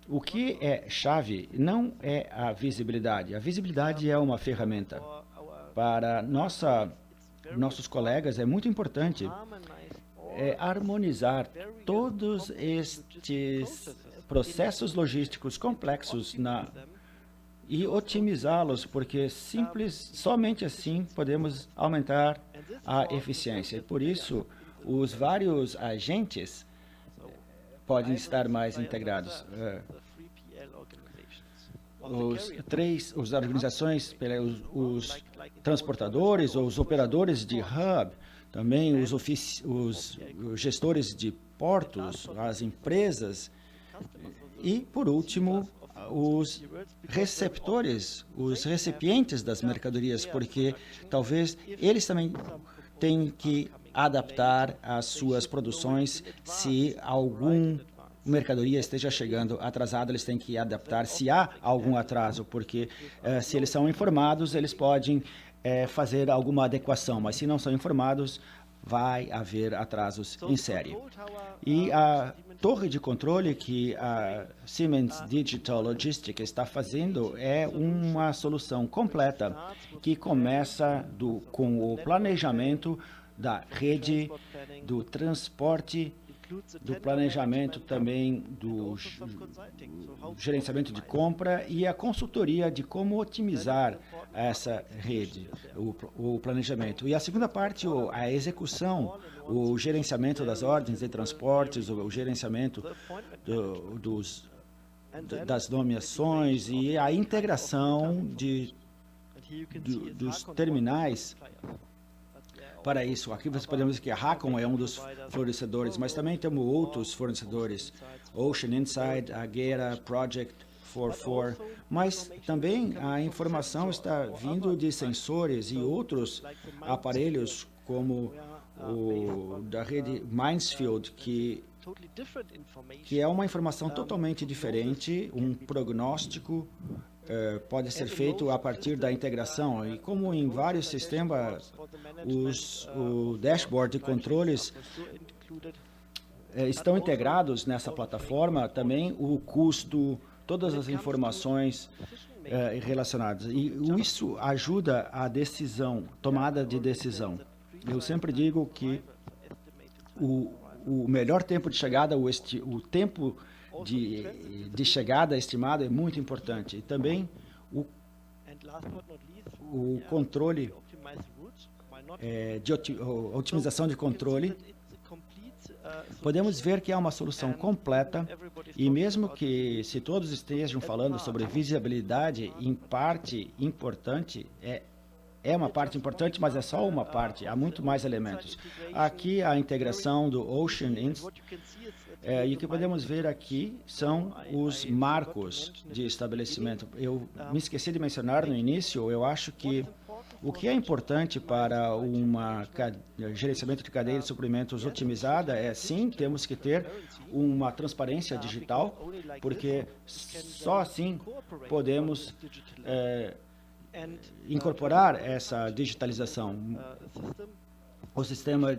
o que é chave não é a visibilidade. A visibilidade é uma ferramenta. Para nossos colegas é muito importante harmonizar todos estes processos logísticos complexos e otimizá-los, porque somente assim podemos aumentar a eficiência. E por isso, os vários agentes podem estar mais integrados. As organizações, os transportadores ou os operadores de hub, também os gestores de portos, as empresas e, por último, os receptores, os recipientes das mercadorias, porque talvez eles também tenham que adaptar as suas produções. Se alguma mercadoria esteja chegando atrasada, eles têm que adaptar se há algum atraso, porque se eles são informados, eles podem fazer alguma adequação, mas se não são informados, vai haver atrasos em série. E a torre de controle que a Siemens Digital Logistics está fazendo é uma solução completa que começa com o planejamento da rede, do transporte, do planejamento também do gerenciamento de compra e a consultoria de como otimizar essa rede, o planejamento. E a segunda parte, a execução, o gerenciamento das ordens de transportes, o gerenciamento das nomeações e a integração dos terminais. Para isso, aqui você podemos dizer que a Racon é um dos fornecedores, mas também temos outros fornecedores, Ocean Insight, Agera, Project 44, mas também a informação está vindo de sensores e outros aparelhos, como o da rede Mansfield, que é uma informação totalmente diferente, um prognóstico pode ser feito a partir da integração. E como em vários sistemas, o dashboard de controles estão integrados nessa plataforma, também o custo, todas as informações relacionadas. E isso ajuda a tomada de decisão. Eu sempre digo que o melhor tempo de chegada, o tempo de chegada estimado é muito importante. E também o controle, otimização de controle. Podemos ver que é uma solução completa e mesmo que se todos estejam falando sobre visibilidade, em parte importante, é uma parte importante, mas é só uma parte, há muito mais elementos. Aqui a integração do Ocean Insight, e o que podemos ver aqui são os marcos de estabelecimento. Eu me esqueci de mencionar no início, eu acho que o que é importante para gerenciamento de cadeia de suprimentos otimizada sim, temos que ter uma transparência digital, porque só assim podemos incorporar essa digitalização. O sistema,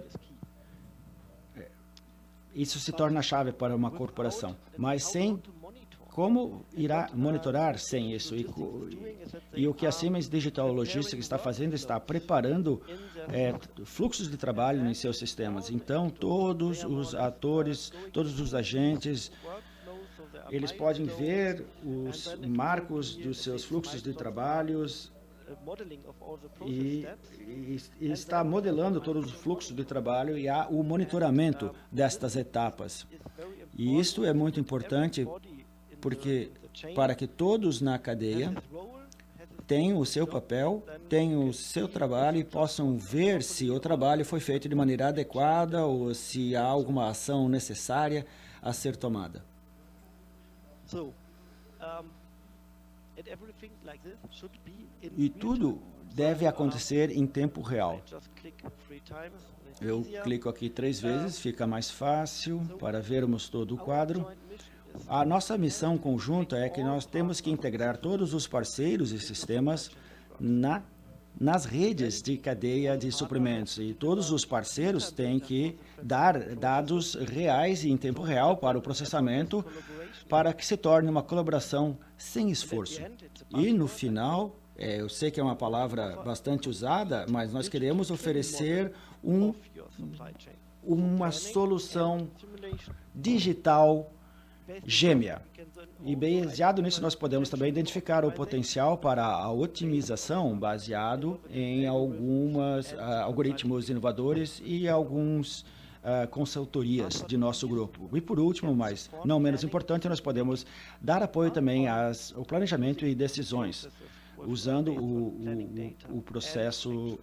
isso se torna a chave para uma corporação, mas sem como irá monitorar sem isso? E o que a Siemens Digital Logistics está fazendo, está preparando fluxos de trabalho em seus sistemas. Então, todos os atores, todos os agentes, eles podem ver os marcos dos seus fluxos de trabalhos e está modelando todos os fluxos de trabalho e há o monitoramento destas etapas. E isto é muito importante porque para que todos na cadeia tenham o seu papel, tenham o seu trabalho e possam ver se o trabalho foi feito de maneira adequada ou se há alguma ação necessária a ser tomada. E tudo deve acontecer em tempo real. Eu clico aqui 3 vezes, fica mais fácil para vermos todo o quadro. A nossa missão conjunta é que nós temos que integrar todos os parceiros e sistemas nas redes de cadeia de suprimentos. E todos os parceiros têm que dar dados reais e em tempo real para o processamento, para que se torne uma colaboração sem esforço. E no final, eu sei que é uma palavra bastante usada, mas nós queremos oferecer uma solução digital gêmea. E baseado nisso, nós podemos também identificar o potencial para a otimização baseado em alguns algoritmos inovadores e alguns consultorias de nosso grupo. E por último, mas não menos importante, nós podemos dar apoio também ao planejamento e decisões, usando o processo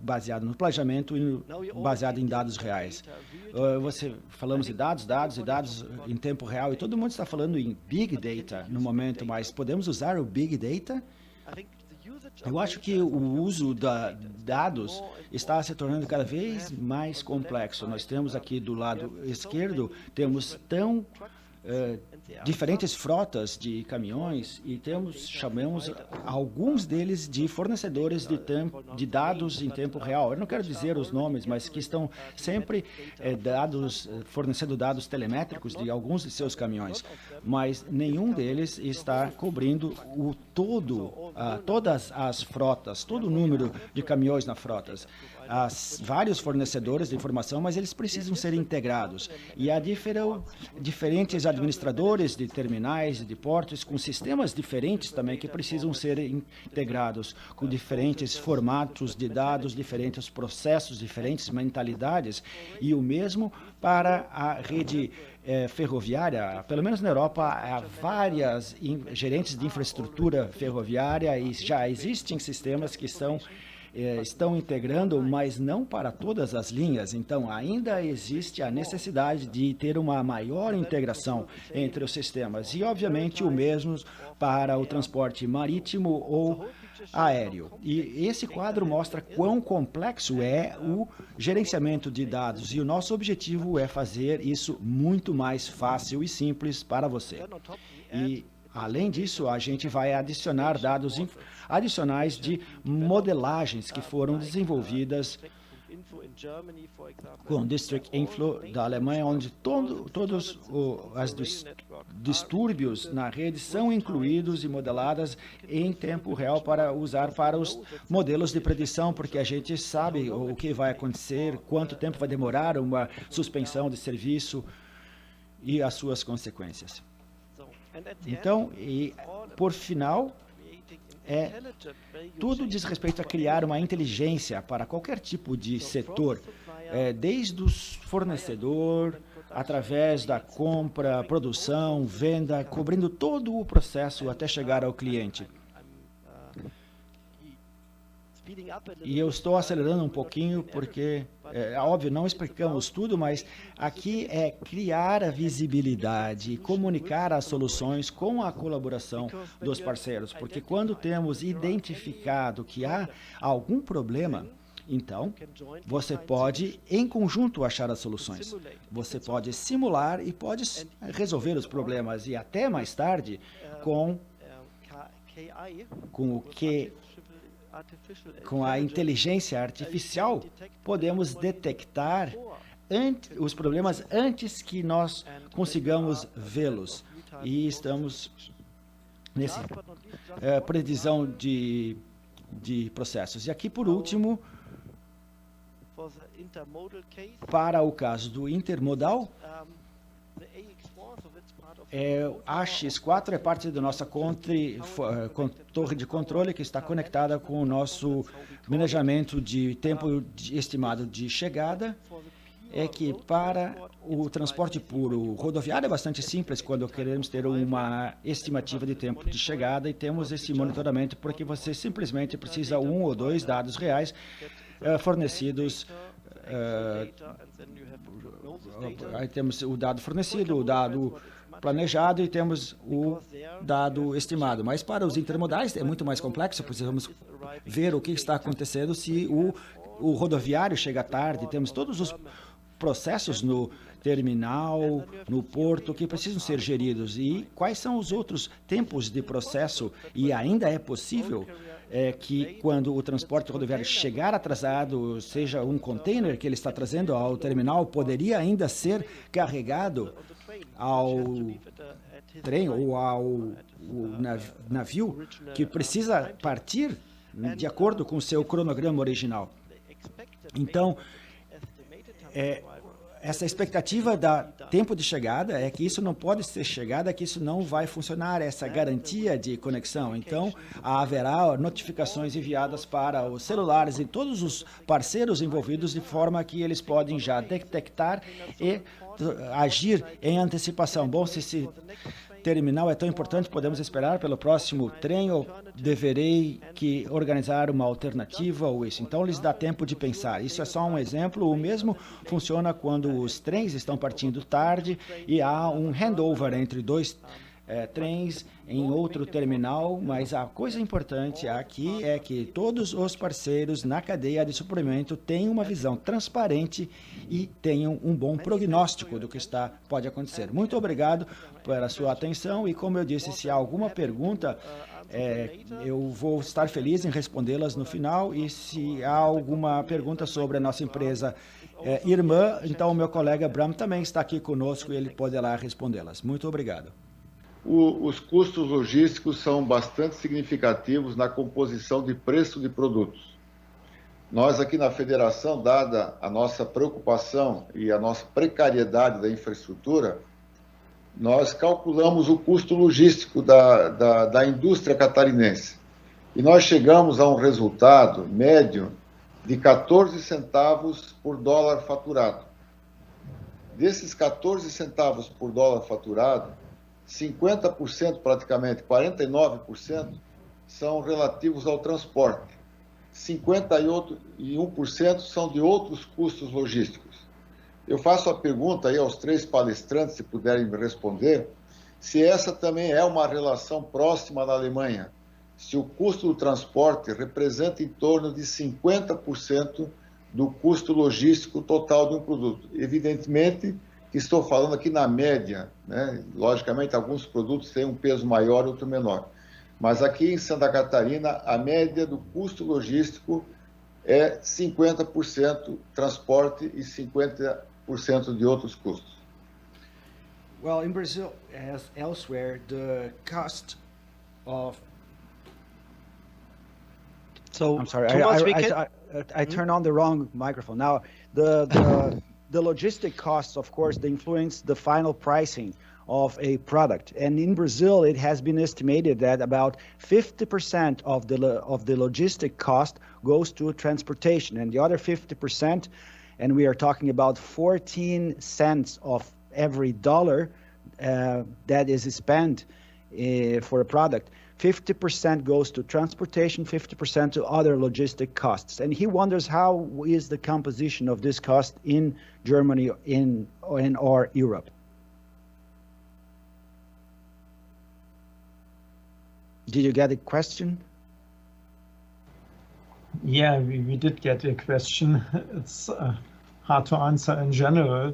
baseado no planejamento e baseado em dados reais. Falamos de dados em tempo real, e todo mundo está falando em Big Data no momento, mas podemos usar o Big Data? Eu acho que o uso de dados está se tornando cada vez mais complexo. Nós temos aqui do lado esquerdo, temos diferentes frotas de caminhões e chamamos alguns deles de fornecedores de dados em tempo real. Eu não quero dizer os nomes, mas que estão sempre fornecendo dados telemétricos de alguns de seus caminhões, mas nenhum deles está cobrindo todas as frotas, todo o número de caminhões nas frotas. Há vários fornecedores de informação, mas eles precisam ser integrados. E há diferentes administradores de terminais e de portos com sistemas diferentes também que precisam ser integrados, com diferentes formatos de dados, diferentes processos, diferentes mentalidades. E o mesmo para a rede ferroviária. Pelo menos na Europa, há várias gerentes de infraestrutura ferroviária e já existem sistemas que estão integrando, mas não para todas as linhas. Então, ainda existe a necessidade de ter uma maior integração entre os sistemas. E, obviamente, o mesmo para o transporte marítimo ou aéreo. E esse quadro mostra quão complexo é o gerenciamento de dados. E o nosso objetivo é fazer isso muito mais fácil e simples para você. E além disso, a gente vai adicionar dados adicionais de modelagens que foram desenvolvidas com District Info da Alemanha, onde todos os distúrbios na rede são incluídos e modeladas em tempo real para usar para os modelos de predição, porque a gente sabe o que vai acontecer, quanto tempo vai demorar uma suspensão de serviço e as suas consequências. Então, por final, tudo diz respeito a criar uma inteligência para qualquer tipo de setor, desde o fornecedor, através da compra, produção, venda, cobrindo todo o processo até chegar ao cliente. E eu estou acelerando um pouquinho porque, óbvio, não explicamos tudo, mas aqui é criar a visibilidade e comunicar as soluções com a colaboração dos parceiros. Porque quando temos identificado que há algum problema, então, você pode, em conjunto, achar as soluções. Você pode simular e pode resolver os problemas. E até mais tarde, com com a inteligência artificial, podemos detectar os problemas antes que nós consigamos vê-los. E estamos nessa previsão de processos. E aqui, por último, para o caso do intermodal, a AX4 é parte da nossa torre de controle que está conectada com o nosso manejamento de tempo estimado de chegada. É que para o transporte puro rodoviário é bastante simples quando queremos ter uma estimativa de tempo de chegada e temos esse monitoramento porque você simplesmente precisa 1 ou 2 dados reais fornecidos. Aí temos o dado fornecido, o dado planejado e temos o dado estimado. Mas para os intermodais é muito mais complexo, precisamos ver o que está acontecendo se o rodoviário chega tarde, temos todos os processos no terminal, no porto, que precisam ser geridos. E quais são os outros tempos de processo? E ainda é possível que quando o transporte rodoviário chegar atrasado, seja um container que ele está trazendo ao terminal, poderia ainda ser carregado ao trem ou ao navio que precisa partir de acordo com o seu cronograma original. Então, essa expectativa da tempo de chegada é que isso não pode ser chegada, que isso não vai funcionar, essa garantia de conexão. Então, haverá notificações enviadas para os celulares e todos os parceiros envolvidos de forma que eles podem já detectar e agir em antecipação. Bom, se esse terminal é tão importante, podemos esperar pelo próximo trem ou deverei que organizar uma alternativa ou isso? Então, lhes dá tempo de pensar. Isso é só um exemplo. O mesmo funciona quando os trens estão partindo tarde e há um handover entre dois trens em outro terminal, mas a coisa importante aqui é que todos os parceiros na cadeia de suprimento tenham uma visão transparente e tenham um bom prognóstico do que pode acontecer. Muito obrigado pela sua atenção e, como eu disse, se há alguma pergunta, eu vou estar feliz em respondê-las no final e se há alguma pergunta sobre a nossa empresa irmã, então o meu colega Bram também está aqui conosco e ele poderá respondê-las. Muito obrigado. Os custos logísticos são bastante significativos na composição de preço de produtos. Nós aqui na Federação, dada a nossa preocupação e a nossa precariedade da infraestrutura, nós calculamos o custo logístico da indústria catarinense. E nós chegamos a um resultado médio de 14 centavos por dólar faturado. Desses 14 centavos por dólar faturado, 50%, praticamente 49%, são relativos ao transporte. 51% são de outros custos logísticos. Eu faço a pergunta aí aos 3 palestrantes, se puderem me responder, se essa também é uma relação próxima na Alemanha, se o custo do transporte representa em torno de 50% do custo logístico total de um produto. Evidentemente, estou falando aqui na média, né? Logicamente, alguns produtos têm um peso maior, outro menor. Mas aqui em Santa Catarina, a média do custo logístico é 50% transporte e 50% de outros custos. Well, in Brazil, as elsewhere, the cost of... So, I'm sorry, I turned on the wrong microphone. Now, the logistic costs, of course, they influence the final pricing of a product. And in Brazil, it has been estimated that about 50% of the logistic cost goes to transportation, and the other 50%, and we are talking about 14 cents of every dollar that is spent for a product. 50% goes to transportation, 50% to other logistic costs. And he wonders how is the composition of this cost in Germany or Europe. Did you get a question? Yeah, we did get a question. It's hard to answer in general.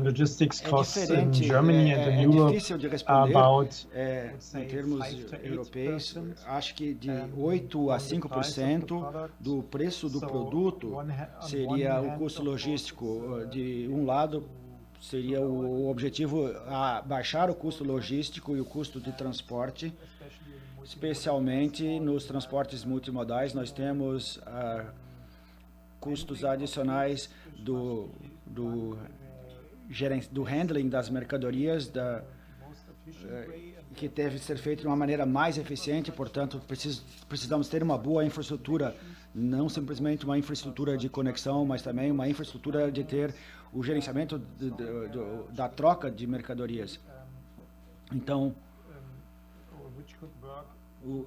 logistics costs in diferente, Germany and in Europe difícil de are responder about em termos 5 to 8%. europeus. Acho que de 8 a 5% do preço do produto seria o custo logístico. De um lado, seria o objetivo a baixar o custo logístico e o custo de transporte, especialmente nos transportes multimodais. Nós temos custos adicionais do handling das mercadorias, que deve ser feito de uma maneira mais eficiente, portanto, precisamos ter uma boa infraestrutura, não simplesmente uma infraestrutura de conexão, mas também uma infraestrutura de ter o gerenciamento da troca de mercadorias. Então, o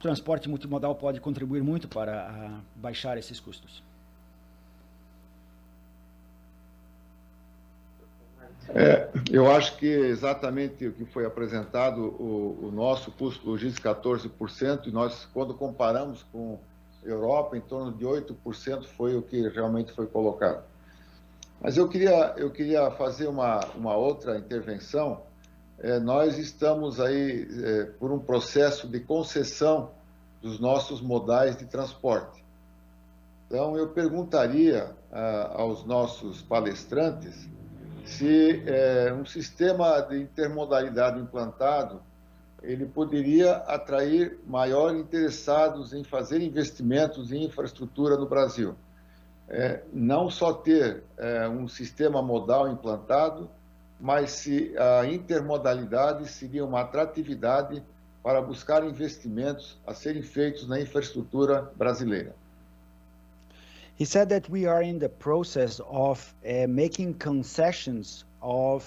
transporte multimodal pode contribuir muito para baixar esses custos. Eu acho que exatamente o que foi apresentado, o nosso custo logístico 14%, e nós, quando comparamos com a Europa, em torno de 8% foi o que realmente foi colocado. Mas eu queria fazer uma outra intervenção. Nós estamos aí por um processo de concessão dos nossos modais de transporte. Então, eu perguntaria aos nossos palestrantes se um sistema de intermodalidade implantado, ele poderia atrair maior interessados em fazer investimentos em infraestrutura no Brasil. Não só ter um sistema modal implantado, mas se a intermodalidade seria uma atratividade para buscar investimentos a serem feitos na infraestrutura brasileira. He said that we are in the process of making concessions of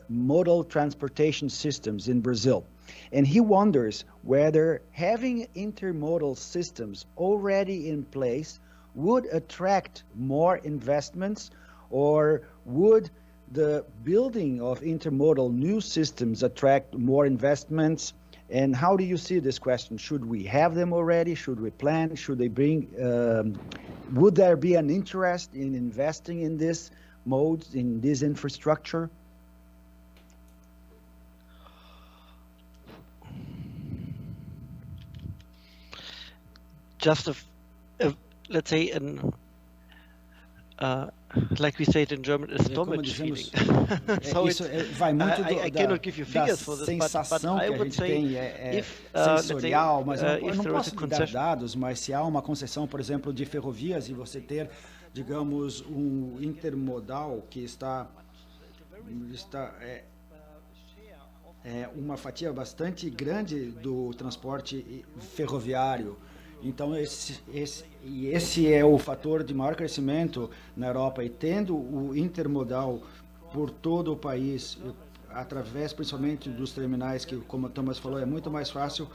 modal transportation systems in Brazil. And he wonders whether having intermodal systems already in place would attract more investments, or would the building of intermodal new systems attract more investments? And how do you see this question? Should we have them already? Should we plan? Should they bring? Would there be an interest in investing in this modes, in this infrastructure? Just let's say like we say it in German, a stomach feeling. So isso vai muito I cannot give you figures for this, but I would say if sensorial, mas eu não posso dar dados, mas se há uma concessão, por exemplo, de ferrovias e você ter, digamos, um intermodal que está uma fatia bastante grande do transporte ferroviário. Então, esse é o fator de maior crescimento na Europa, e tendo o intermodal por todo o país, através principalmente dos terminais, que, como o Thomas falou, é muito mais fácil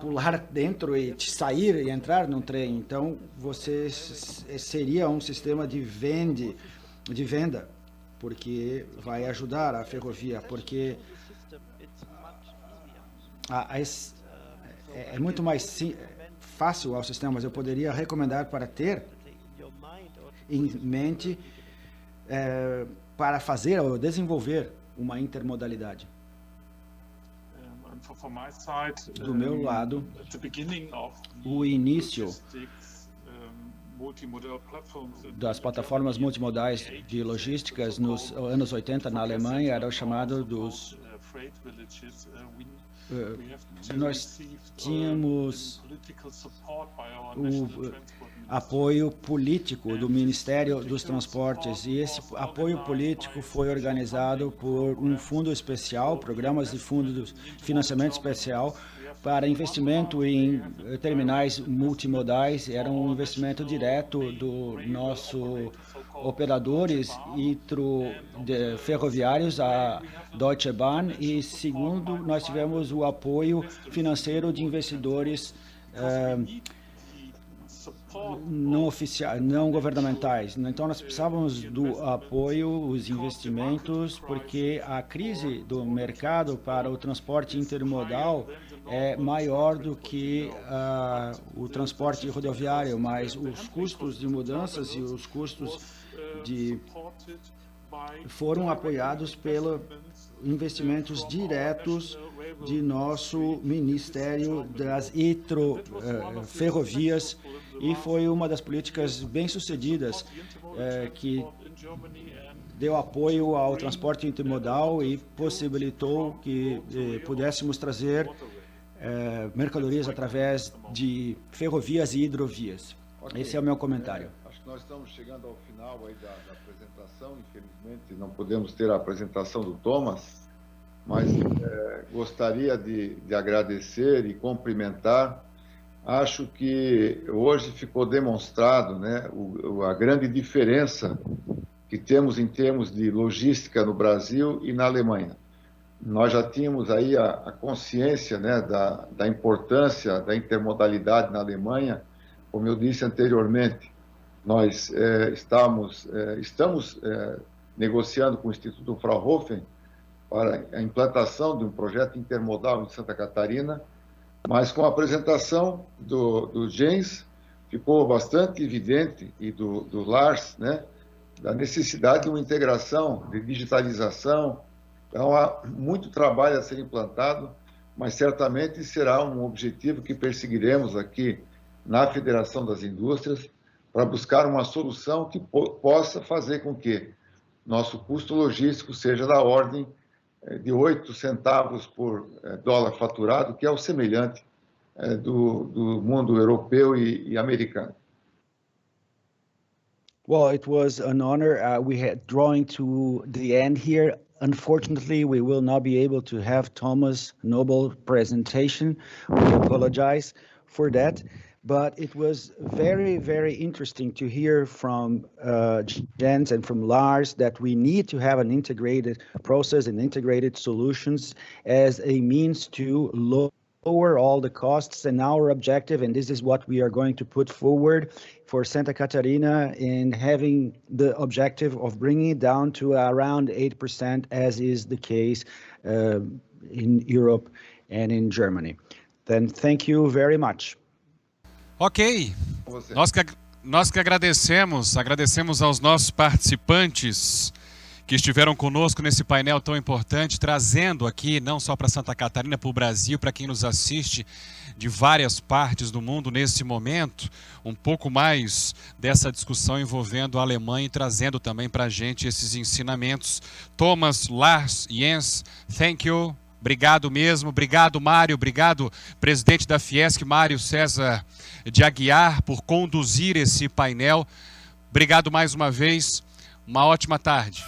pular dentro e sair e entrar num trem. Então, você seria um sistema de venda, porque vai ajudar a ferrovia, porque é muito mais fácil ao sistema, mas eu poderia recomendar para ter em mente para fazer ou desenvolver uma intermodalidade. Do meu lado, o início das plataformas multimodais de logísticas nos anos 80 na Alemanha era o chamado dos nós tínhamos o apoio político do Ministério dos Transportes, e esse apoio político foi organizado por um fundo especial, programas de fundo de financiamento especial para investimento em terminais multimodais. Era um investimento direto do nosso operadores ferroviários, a Deutsche Bahn, e segundo, nós tivemos o apoio financeiro de investidores não oficiais, não governamentais. Então, nós precisávamos do apoio, os investimentos, porque a crise do mercado para o transporte intermodal é maior do que o transporte rodoviário, mas os custos de mudanças e os custos foram apoiados pelos investimentos diretos de nosso Ministério das Ferrovias, e foi uma das políticas bem-sucedidas que deu apoio ao transporte intermodal e possibilitou que pudéssemos trazer mercadorias através de ferrovias e hidrovias. Okay. Esse é o meu comentário. Acho que nós estamos chegando ao final aí da apresentação. Infelizmente, não podemos ter a apresentação do Thomas, mas gostaria de agradecer e cumprimentar. Acho que hoje ficou demonstrado, né, a grande diferença que temos em termos de logística no Brasil e na Alemanha. Nós já tínhamos aí a consciência, né, da importância da intermodalidade na Alemanha. Como eu disse anteriormente, nós estamos negociando com o Instituto Fraunhofer para a implantação de um projeto intermodal em Santa Catarina, mas com a apresentação do Jens, ficou bastante evidente, e do Lars, né, da necessidade de uma integração, de digitalização. Então, há muito trabalho a ser implantado, mas certamente será um objetivo que perseguiremos aqui na Federação das Indústrias, para buscar uma solução que possa fazer com que nosso custo logístico seja da ordem de 8 centavos por dólar faturado, que é o semelhante do mundo europeu e americano. Well, it was an honor. We had drawing to the end here. Unfortunately, we will not be able to have Thomas Noble presentation. We apologize for that. But it was very, very interesting to hear from Jens and from Lars that we need to have an integrated process and integrated solutions as a means to lower all the costs. And our objective, and this is what we are going to put forward for Santa Catarina, in having the objective of bringing it down to around 8%, as is the case in Europe and in Germany. Then thank you very much. Ok, nós que agradecemos aos nossos participantes que estiveram conosco nesse painel tão importante, trazendo aqui, não só para Santa Catarina, para o Brasil, para quem nos assiste de várias partes do mundo nesse momento, um pouco mais dessa discussão envolvendo a Alemanha e trazendo também para a gente esses ensinamentos. Thomas, Lars, Jens, thank you. Obrigado mesmo, obrigado Mário, obrigado presidente da Fiesc, Mário César de Aguiar, por conduzir esse painel. Obrigado mais uma vez, uma ótima tarde.